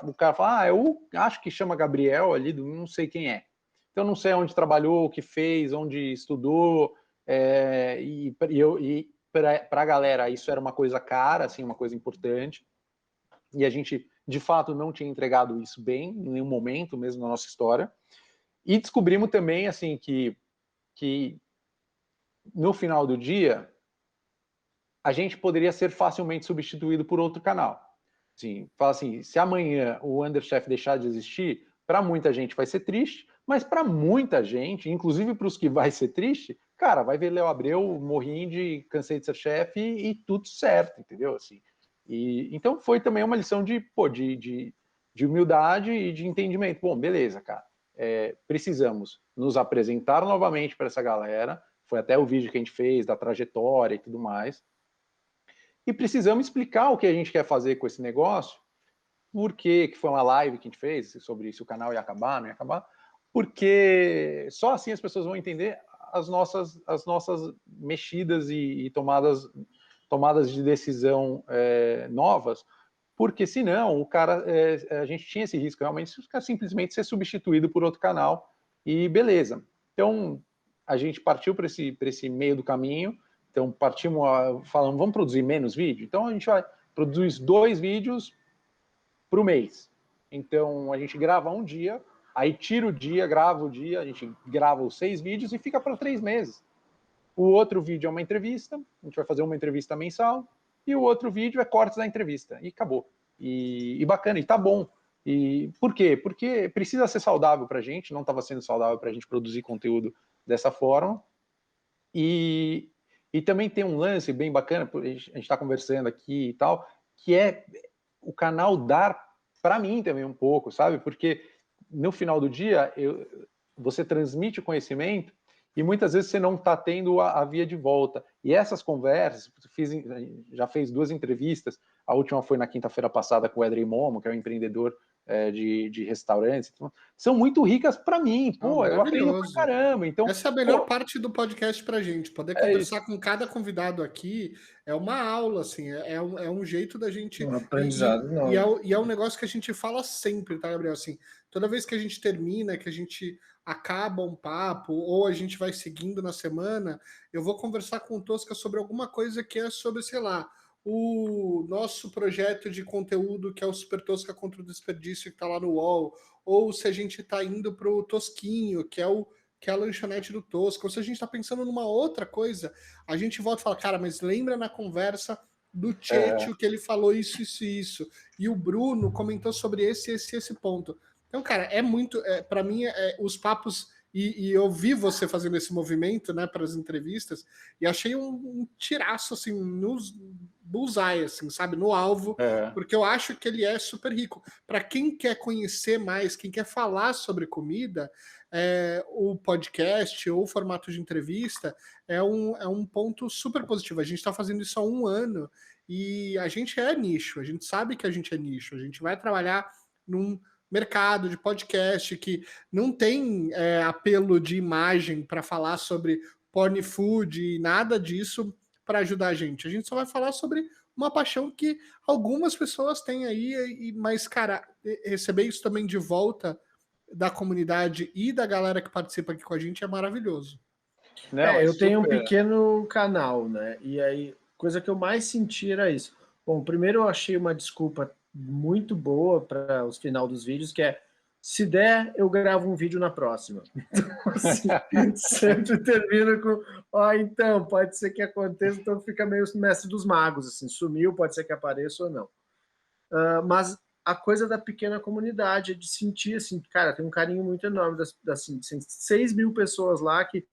O cara fala, eu acho que chama Gabriel ali, não sei quem é. Então não sei onde trabalhou, o que fez, onde estudou, e para a galera isso era uma coisa cara, assim, uma coisa importante, e a gente de fato não tinha entregado isso bem em nenhum momento mesmo na nossa história. E descobrimos também assim que no final do dia a gente poderia ser facilmente substituído por outro canal. Assim, fala assim, se amanhã o Underchef deixar de existir, para muita gente vai ser triste, mas para muita gente, inclusive para os que vai ser triste, cara, vai ver Léo Abreu, morri cansei de ser chefe e tudo certo, entendeu? Assim, então foi também uma lição de humildade e de entendimento. Bom, beleza, cara, precisamos nos apresentar novamente para essa galera, foi até o vídeo que a gente fez da trajetória e tudo mais, e precisamos explicar o que a gente quer fazer com esse negócio, porque que foi uma live que a gente fez sobre se o canal ia acabar, não ia acabar, porque só assim as pessoas vão entender as nossas mexidas e tomadas de decisão novas, porque senão o cara, a gente tinha esse risco realmente de simplesmente ser substituído por outro canal e beleza. Então a gente partiu para esse meio do caminho. Então partimos falando, vamos produzir menos vídeo? Então a gente vai produzir 2 vídeos para o mês. Então a gente grava um dia, aí tira o dia, grava o dia, a gente grava os 6 vídeos e fica para 3 meses. O outro vídeo é uma entrevista, a gente vai fazer uma entrevista mensal, e o outro vídeo é cortes da entrevista, e acabou. E bacana, e tá bom. E por quê? Porque precisa ser saudável para a gente, não estava sendo saudável para a gente produzir conteúdo dessa forma. E também tem um lance bem bacana, a gente está conversando aqui e tal, que é o canal dar para mim também um pouco, sabe? Porque no final do dia você transmite o conhecimento e muitas vezes você não está tendo a via de volta. E essas conversas, já fez 2 entrevistas, a última foi na quinta-feira passada com o Edrey Momo, que é um empreendedor de restaurantes, são muito ricas para mim, pô, eu aprendo pra caramba. Então, essa é a melhor parte do podcast pra gente, poder conversar com cada convidado aqui, é uma aula, assim, é um jeito da gente... Um aprendizado e é um negócio que a gente fala sempre, tá, Gabriel? Assim, toda vez que a gente termina, que a gente acaba um papo, ou a gente vai seguindo na semana, eu vou conversar com o Tosca sobre alguma coisa que é sobre, sei lá, o nosso projeto de conteúdo, que é o Super Tosca contra o Desperdício, que está lá no UOL, ou se a gente está indo para o Tosquinho, que é a lanchonete do Tosca, ou se a gente está pensando numa outra coisa, a gente volta e fala, cara, mas lembra na conversa do Tchetcho que ele falou isso, e o Bruno comentou sobre esse ponto. Então, cara, é muito, para mim, os papos... E eu vi você fazendo esse movimento, né, para as entrevistas, e achei um tiraço, assim, nos bullseye, assim, sabe, no alvo, porque eu acho que ele é super rico. Para quem quer conhecer mais, quem quer falar sobre comida, o podcast ou o formato de entrevista é um ponto super positivo. A gente está fazendo isso há 1 ano e a gente é nicho, a gente sabe que a gente é nicho, a gente vai trabalhar num mercado de podcast que não tem apelo de imagem para falar sobre porn food e nada disso para ajudar a gente. A gente só vai falar sobre uma paixão que algumas pessoas têm aí, mas, cara, receber isso também de volta da comunidade e da galera que participa aqui com a gente é maravilhoso. Não, eu tenho um pequeno canal, né? E aí, coisa que eu mais senti era isso. Bom, primeiro eu achei uma desculpa muito boa para os final dos vídeos, que é, se der, eu gravo um vídeo na próxima. Então, assim, sempre termino com, então, pode ser que aconteça, então fica meio mestre dos magos, assim, sumiu, pode ser que apareça ou não. Mas a coisa da pequena comunidade, é de sentir, assim, cara, tem um carinho muito enorme, assim, 6 mil pessoas lá que,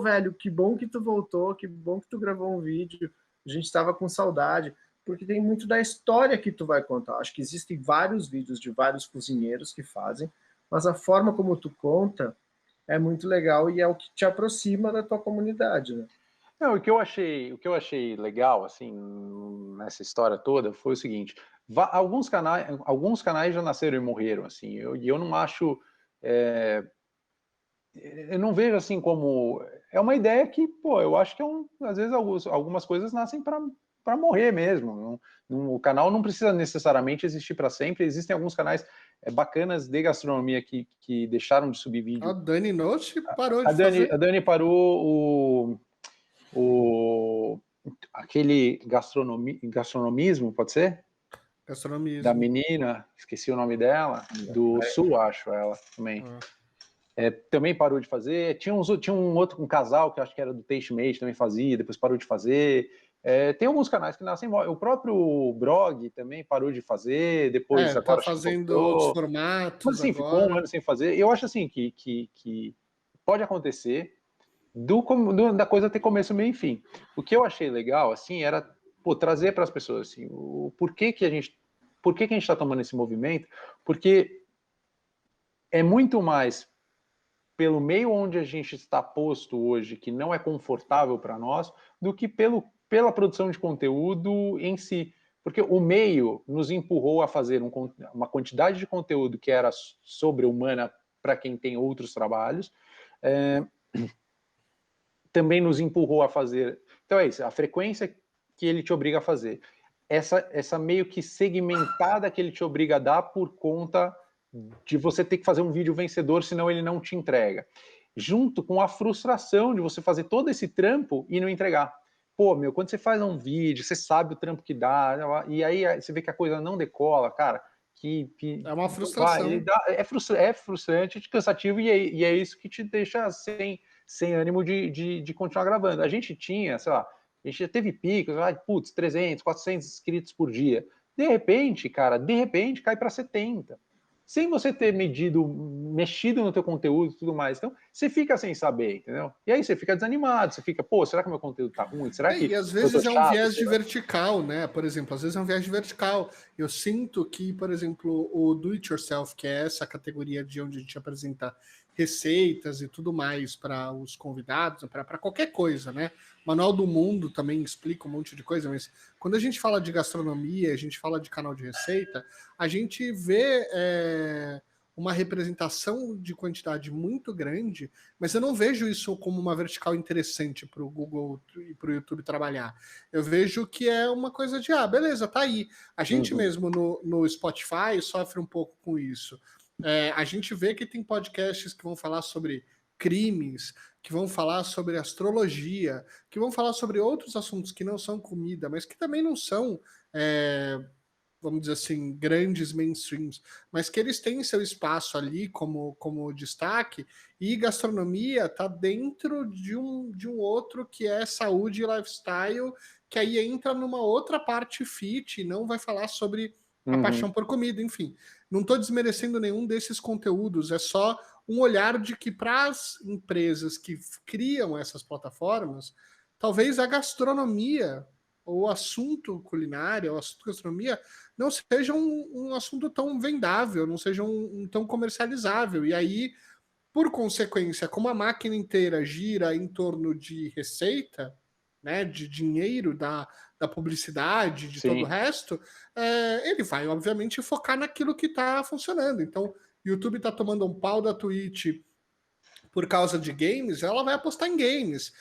velho, que bom que tu voltou, que bom que tu gravou um vídeo, a gente estava com saudade, porque tem muito da história que tu vai contar. Acho que existem vários vídeos de vários cozinheiros que fazem, mas a forma como tu conta é muito legal e é o que te aproxima da tua comunidade, né? Não, o que eu achei legal, assim, nessa história toda foi o seguinte: alguns canais já nasceram e morreram, assim, e eu não acho, eu não vejo assim como, é uma ideia que, pô, eu acho que às vezes algumas coisas nascem para morrer mesmo. O canal não precisa necessariamente existir para sempre. Existem alguns canais bacanas de gastronomia que deixaram de subir vídeo. A Dani Note parou de fazer. A Dani parou aquele gastronomismo, pode ser? Gastronomismo. Da menina, esqueci o nome dela, do Sul, acho, ela também. Também parou de fazer. Tinha um casal que eu acho que era do Taste Mate, também fazia, depois parou de fazer. Tem alguns canais que nascem. O próprio Brog também parou de fazer, depois agora tá fazendo outros formatos. Mas assim, agora ficou um ano sem fazer. Eu acho assim que pode acontecer da coisa ter começo, meio e fim. O que eu achei legal assim era trazer para as pessoas assim, por que a gente está tomando esse movimento? Porque é muito mais pelo meio onde a gente está posto hoje, que não é confortável para nós, do que pela produção de conteúdo em si. Porque o meio nos empurrou a fazer uma quantidade de conteúdo que era sobre-humana para quem tem outros trabalhos. Também nos empurrou a fazer... Então é isso, a frequência que ele te obriga a fazer. Essa meio que segmentada que ele te obriga a dar por conta de você ter que fazer um vídeo vencedor, senão ele não te entrega. Junto com a frustração de você fazer todo esse trampo e não entregar. Pô, quando você faz um vídeo, você sabe o trampo que dá, e aí você vê que a coisa não decola, cara, é uma frustração. É frustrante, cansativo, e é isso que te deixa sem ânimo de continuar gravando. A gente tinha, sei lá, a gente já teve picos, 300, 400 inscritos por dia. De repente, cai para 70. Sem você ter mexido no teu conteúdo e tudo mais. Então, você fica sem saber, entendeu? E aí você fica desanimado, você fica, será que meu conteúdo tá ruim? Será que e às vezes é um viés de vertical, né? Por exemplo, às vezes é um viés de vertical. Eu sinto que, por exemplo, o Do It Yourself, que é essa categoria de onde a gente apresenta receitas e tudo mais para os convidados, para qualquer coisa, né? Manual do Mundo também explica um monte de coisa, mas quando a gente fala de gastronomia, a gente fala de canal de receita, a gente vê uma representação de quantidade muito grande, mas eu não vejo isso como uma vertical interessante para o Google e para o YouTube trabalhar. Eu vejo que é uma coisa de, beleza, tá aí. A gente mesmo no Spotify sofre um pouco com isso. A gente vê que tem podcasts que vão falar sobre crimes, que vão falar sobre astrologia, que vão falar sobre outros assuntos que não são comida, mas que também não são, vamos dizer assim, grandes mainstreams, mas que eles têm seu espaço ali como destaque, e gastronomia está dentro de um outro que é saúde e lifestyle, que aí entra numa outra parte fit, e não vai falar sobre a paixão por comida, enfim. Não estou desmerecendo nenhum desses conteúdos, é só um olhar de que para as empresas que criam essas plataformas, talvez a gastronomia, ou o assunto culinário, ou o assunto gastronomia, não seja um assunto tão vendável, não seja tão comercializável. E aí, por consequência, como a máquina inteira gira em torno de receita, né, de dinheiro, da publicidade, de todo o resto, ele vai, obviamente, focar naquilo que está funcionando. Então, o YouTube está tomando um pau da Twitch por causa de games, ela vai apostar em games.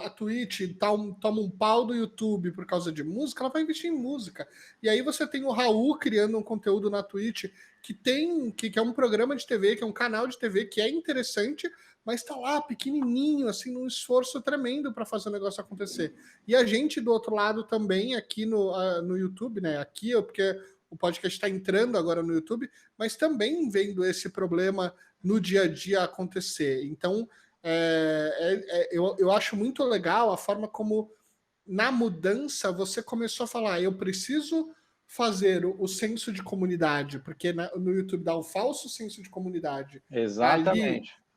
A Twitch toma um pau do YouTube por causa de música, ela vai investir em música. E aí você tem o Raul criando um conteúdo na Twitch que é um programa de TV, que é um canal de TV que é interessante, mas está lá pequenininho, assim, num esforço tremendo para fazer o negócio acontecer. E a gente do outro lado também, aqui no YouTube, né? Aqui, porque o podcast está entrando agora no YouTube, mas também vendo esse problema no dia a dia acontecer. Então, eu acho muito legal a forma como, na mudança, você começou a falar, eu preciso fazer o senso de comunidade, porque no YouTube dá um falso senso de comunidade. Exatamente. Ali,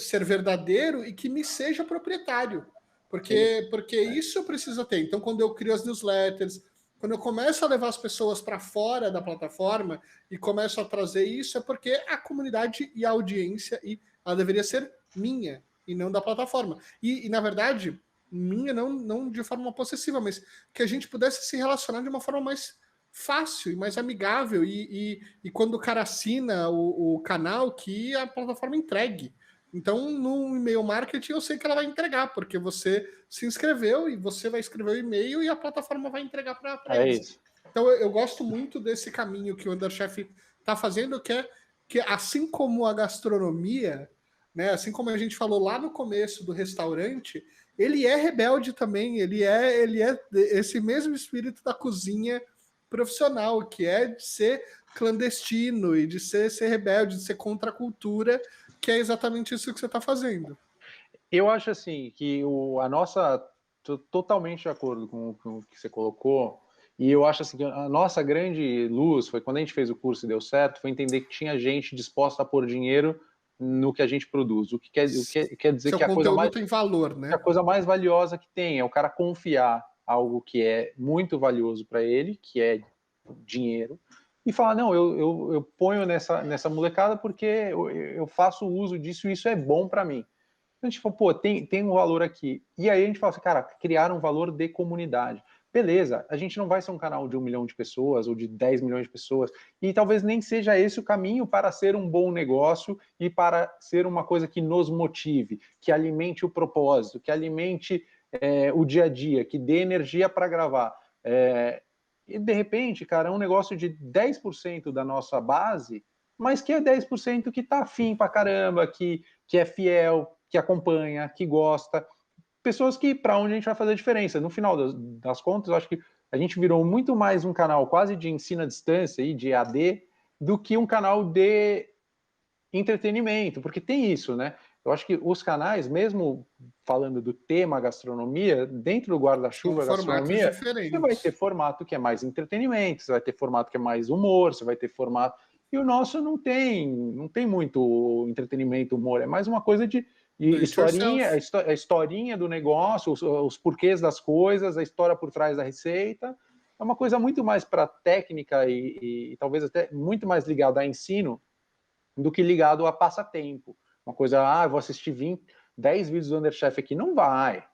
ser verdadeiro e que me seja proprietário. Porque isso precisa ter. Então, quando eu crio as newsletters, quando eu começo a levar as pessoas para fora da plataforma e começo a trazer isso, é porque a comunidade e a audiência, ela deveria ser minha e não da plataforma. E na verdade, minha não de forma possessiva, mas que a gente pudesse se relacionar de uma forma mais fácil e mais amigável. E quando o cara assina o canal, que a plataforma entregue. Então, no e-mail marketing, eu sei que ela vai entregar, porque você se inscreveu e você vai escrever o e-mail e a plataforma vai entregar para eles. Isso. Então, eu gosto muito desse caminho que o Underchef está fazendo, que assim como a gastronomia, né, assim como a gente falou lá no começo do restaurante, ele é rebelde também, ele é esse mesmo espírito da cozinha profissional, que é de ser clandestino e de ser rebelde, de ser contra a cultura, que é exatamente isso que você está fazendo. Eu acho assim que tô totalmente de acordo com o que você colocou, e eu acho assim que a nossa grande luz foi quando a gente fez o curso e deu certo, foi entender que tinha gente disposta a pôr dinheiro no que a gente produz. O que quer dizer Seu que a coisa mais tem valor, né? A coisa mais valiosa que tem é o cara confiar algo que é muito valioso para ele, que é dinheiro, e falar, não, eu ponho nessa molecada porque eu faço uso disso e isso é bom para mim. Então a gente fala, pô, tem um valor aqui. E aí a gente fala assim, cara, criar um valor de comunidade. Beleza, a gente não vai ser um canal de 1 milhão de pessoas ou de 10 milhões de pessoas, e talvez nem seja esse o caminho para ser um bom negócio e para ser uma coisa que nos motive, que alimente o propósito, que alimente o dia a dia, que dê energia para gravar. E de repente, cara, é um negócio de 10% da nossa base, mas que é 10% que tá afim pra caramba, que é fiel, que acompanha, que gosta. Pessoas que, para onde a gente vai fazer a diferença. No final das contas, eu acho que a gente virou muito mais um canal quase de ensino à distância, de EAD, do que um canal de entretenimento, porque tem isso, né? Eu acho que os canais, mesmo falando do tema gastronomia, dentro do guarda-chuva gastronomia, você vai ter formato que é mais entretenimento, você vai ter formato que é mais humor, você vai ter formato... E o nosso não tem muito entretenimento, humor, é mais uma coisa de historinha, a historinha do negócio, os porquês das coisas, a história por trás da receita. É uma coisa muito mais para técnica e talvez até muito mais ligada a ensino do que ligado a passatempo. Uma coisa, eu vou assistir 10 vídeos do Underchef aqui. Não vai.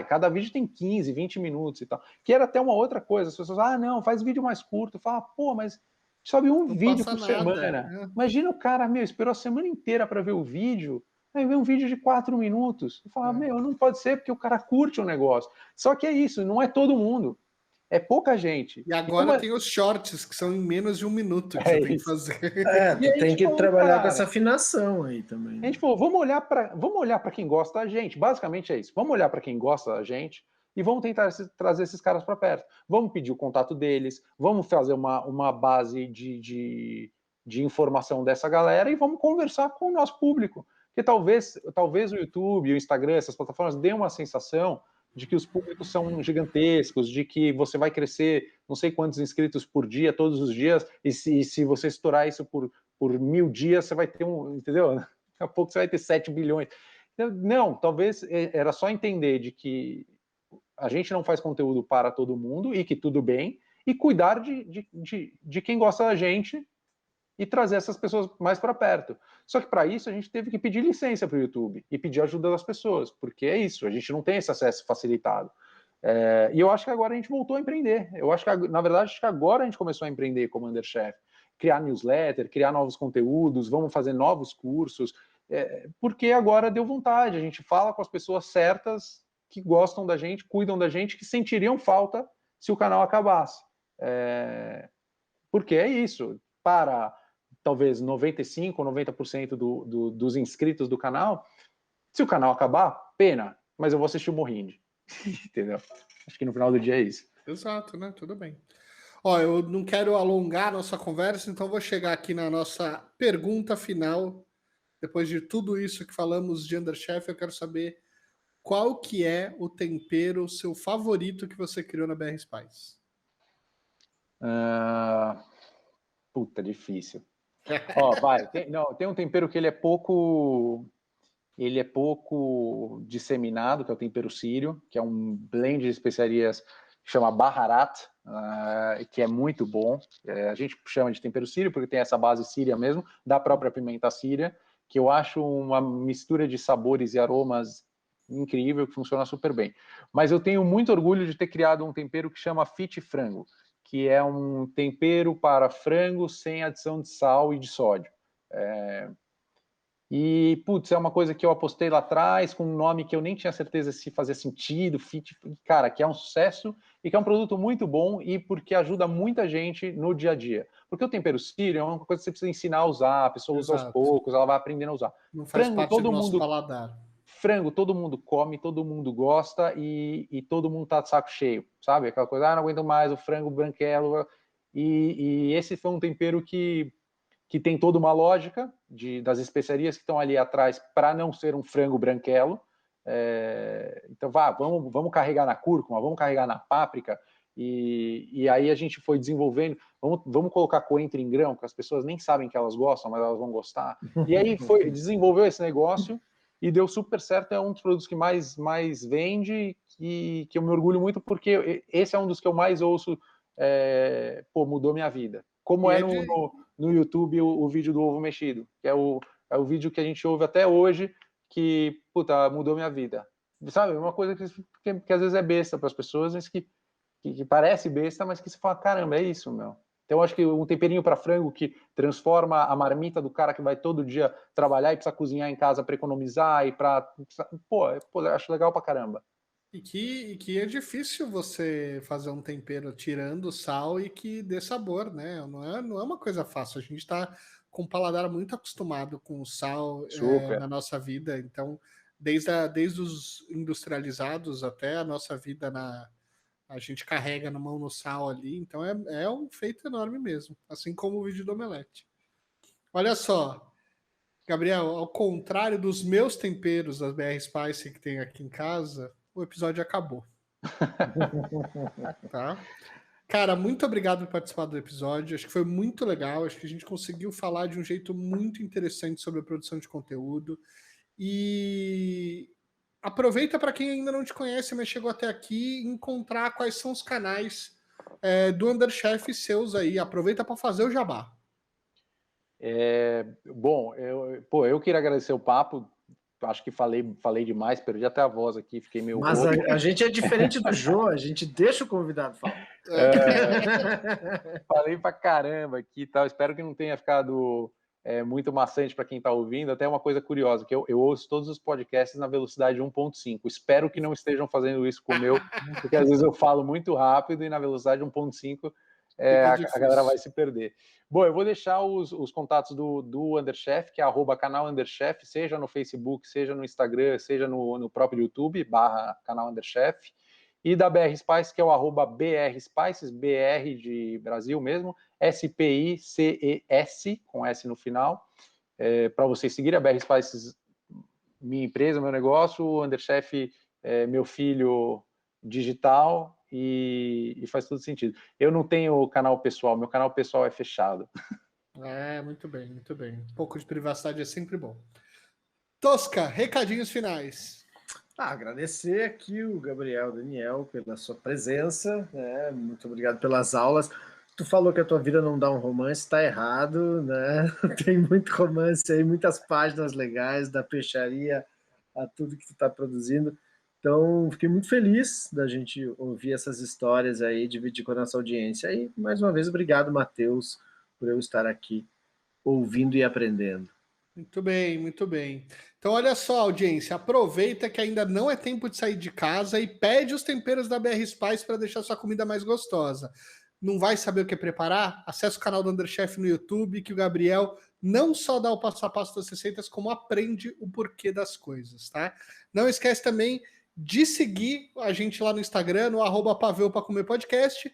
Cada vídeo tem 15, 20 minutos e tal. Que era até uma outra coisa. As pessoas, não, faz vídeo mais curto. Fala, pô, mas sobe um vídeo por semana. Imagina o cara, esperou a semana inteira para ver o vídeo, aí vê um vídeo de 4 minutos. Eu falo, não pode ser, porque o cara curte o negócio. Só que é isso, não é todo mundo. É pouca gente. E agora tem os shorts, que são em menos de 1 minuto que você tem que fazer. Tu tem que trabalhar com essa afinação aí também. A gente falou, vamos olhar para quem gosta da gente. Basicamente é isso. Vamos olhar para quem gosta da gente e vamos tentar trazer esses caras para perto. Vamos pedir o contato deles, vamos fazer uma base de informação dessa galera e vamos conversar com o nosso público. Porque talvez o YouTube, o Instagram, essas plataformas dêem uma sensação de que os públicos são gigantescos, de que você vai crescer não sei quantos inscritos por dia, todos os dias, e se você estourar isso por 1000 dias, você vai ter entendeu? Daqui a pouco você vai ter 7 bilhões. Não, talvez era só entender de que a gente não faz conteúdo para todo mundo e que tudo bem, e cuidar de quem gosta da gente e trazer essas pessoas mais para perto. Só que para isso a gente teve que pedir licença para o YouTube e pedir ajuda das pessoas, porque é isso, a gente não tem esse acesso facilitado. E eu acho que agora a gente voltou a empreender. Eu acho que, na verdade, acho que agora a gente começou a empreender como Underchef. Criar newsletter, criar novos conteúdos, vamos fazer novos cursos, porque agora deu vontade, a gente fala com as pessoas certas que gostam da gente, cuidam da gente, que sentiriam falta se o canal acabasse. Porque é isso, para talvez 95% ou 90% dos inscritos do canal, se o canal acabar, pena, mas eu vou assistir o Morrinde. Entendeu? Acho que no final do dia é isso. Exato, né? Tudo bem. Ó, eu não quero alongar a nossa conversa, então vou chegar aqui na nossa pergunta final. Depois de tudo isso que falamos de Underchef, eu quero saber qual que é o tempero seu favorito que você criou na BR Spice. Puta, difícil. Tem um tempero que ele é pouco ele é pouco disseminado, que é o tempero sírio, que é um blend de especiarias que chama Baharat, que é muito bom. A gente chama de tempero sírio porque tem essa base síria mesmo, da própria pimenta síria, que eu acho uma mistura de sabores e aromas incrível, que funciona super bem. Mas eu tenho muito orgulho de ter criado um tempero que chama Fit Frango, que é um tempero para frango sem adição de sal e de sódio. E, putz, é uma coisa que eu apostei lá atrás, com um nome que eu nem tinha certeza se fazia sentido, Fit, cara, que é um sucesso e que é um produto muito bom e porque ajuda muita gente no dia a dia. Porque o tempero sírio é uma coisa que você precisa ensinar a usar, a pessoa usa aos poucos, ela vai aprendendo a usar. Não faz parte do nosso paladar. Frango, todo mundo come, todo mundo gosta e todo mundo tá de saco cheio, sabe? Aquela coisa, não aguento mais o frango branquelo. E esse foi um tempero que tem toda uma lógica das especiarias que estão ali atrás para não ser um frango branquelo. Então, vamos carregar na cúrcuma, vamos carregar na páprica, e aí a gente foi desenvolvendo, vamos colocar coentro em grão, que as pessoas nem sabem que elas gostam, mas elas vão gostar. E aí desenvolveu esse negócio e deu super certo, é um dos produtos que mais vende e que eu me orgulho muito, porque esse é um dos que eu mais ouço, mudou minha vida. Como no YouTube o vídeo do ovo mexido, que é o vídeo que a gente ouve até hoje, que, puta, mudou minha vida. Sabe, uma coisa que às vezes é besta para as pessoas, mas que parece besta, mas que se fala, caramba, é isso, meu. Então, eu acho que um temperinho para frango que transforma a marmita do cara que vai todo dia trabalhar e precisa cozinhar em casa para economizar e para... Pô, eu acho legal pra caramba. E que é difícil você fazer um tempero tirando sal e que dê sabor, né? Não é uma coisa fácil. A gente está com o paladar muito acostumado com o sal na nossa vida. Então, desde os industrializados até a nossa vida a gente carrega na mão no sal ali. Então, é um feito enorme mesmo. Assim como o vídeo do omelete. Olha só, Gabriel, ao contrário dos meus temperos das BR Spice que tem aqui em casa, o episódio acabou. Tá? Cara, muito obrigado por participar do episódio. Acho que foi muito legal. Acho que a gente conseguiu falar de um jeito muito interessante sobre a produção de conteúdo. E aproveita para quem ainda não te conhece, mas chegou até aqui, encontrar quais são os canais do Underchef seus aí. Aproveita para fazer o jabá. Bom, eu queria agradecer o papo. Acho que falei demais, perdi até a voz aqui, fiquei meio... Mas a gente é diferente do Jô, a gente deixa o convidado falar. Falei pra caramba aqui e tal, espero que não tenha ficado muito maçante para quem está ouvindo. Até uma coisa curiosa, que eu ouço todos os podcasts na velocidade 1.5, espero que não estejam fazendo isso com o meu, porque às vezes eu falo muito rápido e na velocidade 1.5 a galera vai se perder. Bom, eu vou deixar os contatos do Underchef, que é @canal Underchef, seja no Facebook, seja no Instagram, seja no próprio YouTube, /canal Underchef, e da BR Spice, que é o @BR Spices, BR de Brasil mesmo, SPICES, com S no final, para vocês seguirem. A BR Spices, minha empresa, meu negócio, o Underchef, meu filho digital, e faz todo sentido. Eu não tenho canal pessoal, meu canal pessoal é fechado. Muito bem, muito bem. Um pouco de privacidade é sempre bom. Tosca, recadinhos finais. Agradecer aqui o Gabriel Daniel pela sua presença, né? Muito obrigado pelas aulas. Tu falou que a tua vida não dá um romance, tá errado, né? Tem muito romance aí, muitas páginas legais, da peixaria a tudo que tu tá produzindo. Então, fiquei muito feliz da gente ouvir essas histórias aí, dividir com a nossa audiência. E, mais uma vez, obrigado, Matheus, por eu estar aqui ouvindo e aprendendo. Muito bem, muito bem. Então, olha só, audiência, aproveita que ainda não é tempo de sair de casa e pede os temperos da BR Spice para deixar sua comida mais gostosa. Não vai saber o que preparar? Acesse o canal do Underchef no YouTube, que o Gabriel não só dá o passo a passo das receitas, como aprende o porquê das coisas, tá? Não esquece também de seguir a gente lá no Instagram, no @paveupacomerpodcast.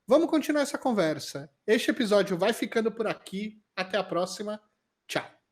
Vamos continuar essa conversa. Este episódio vai ficando por aqui. Até a próxima. Tchau.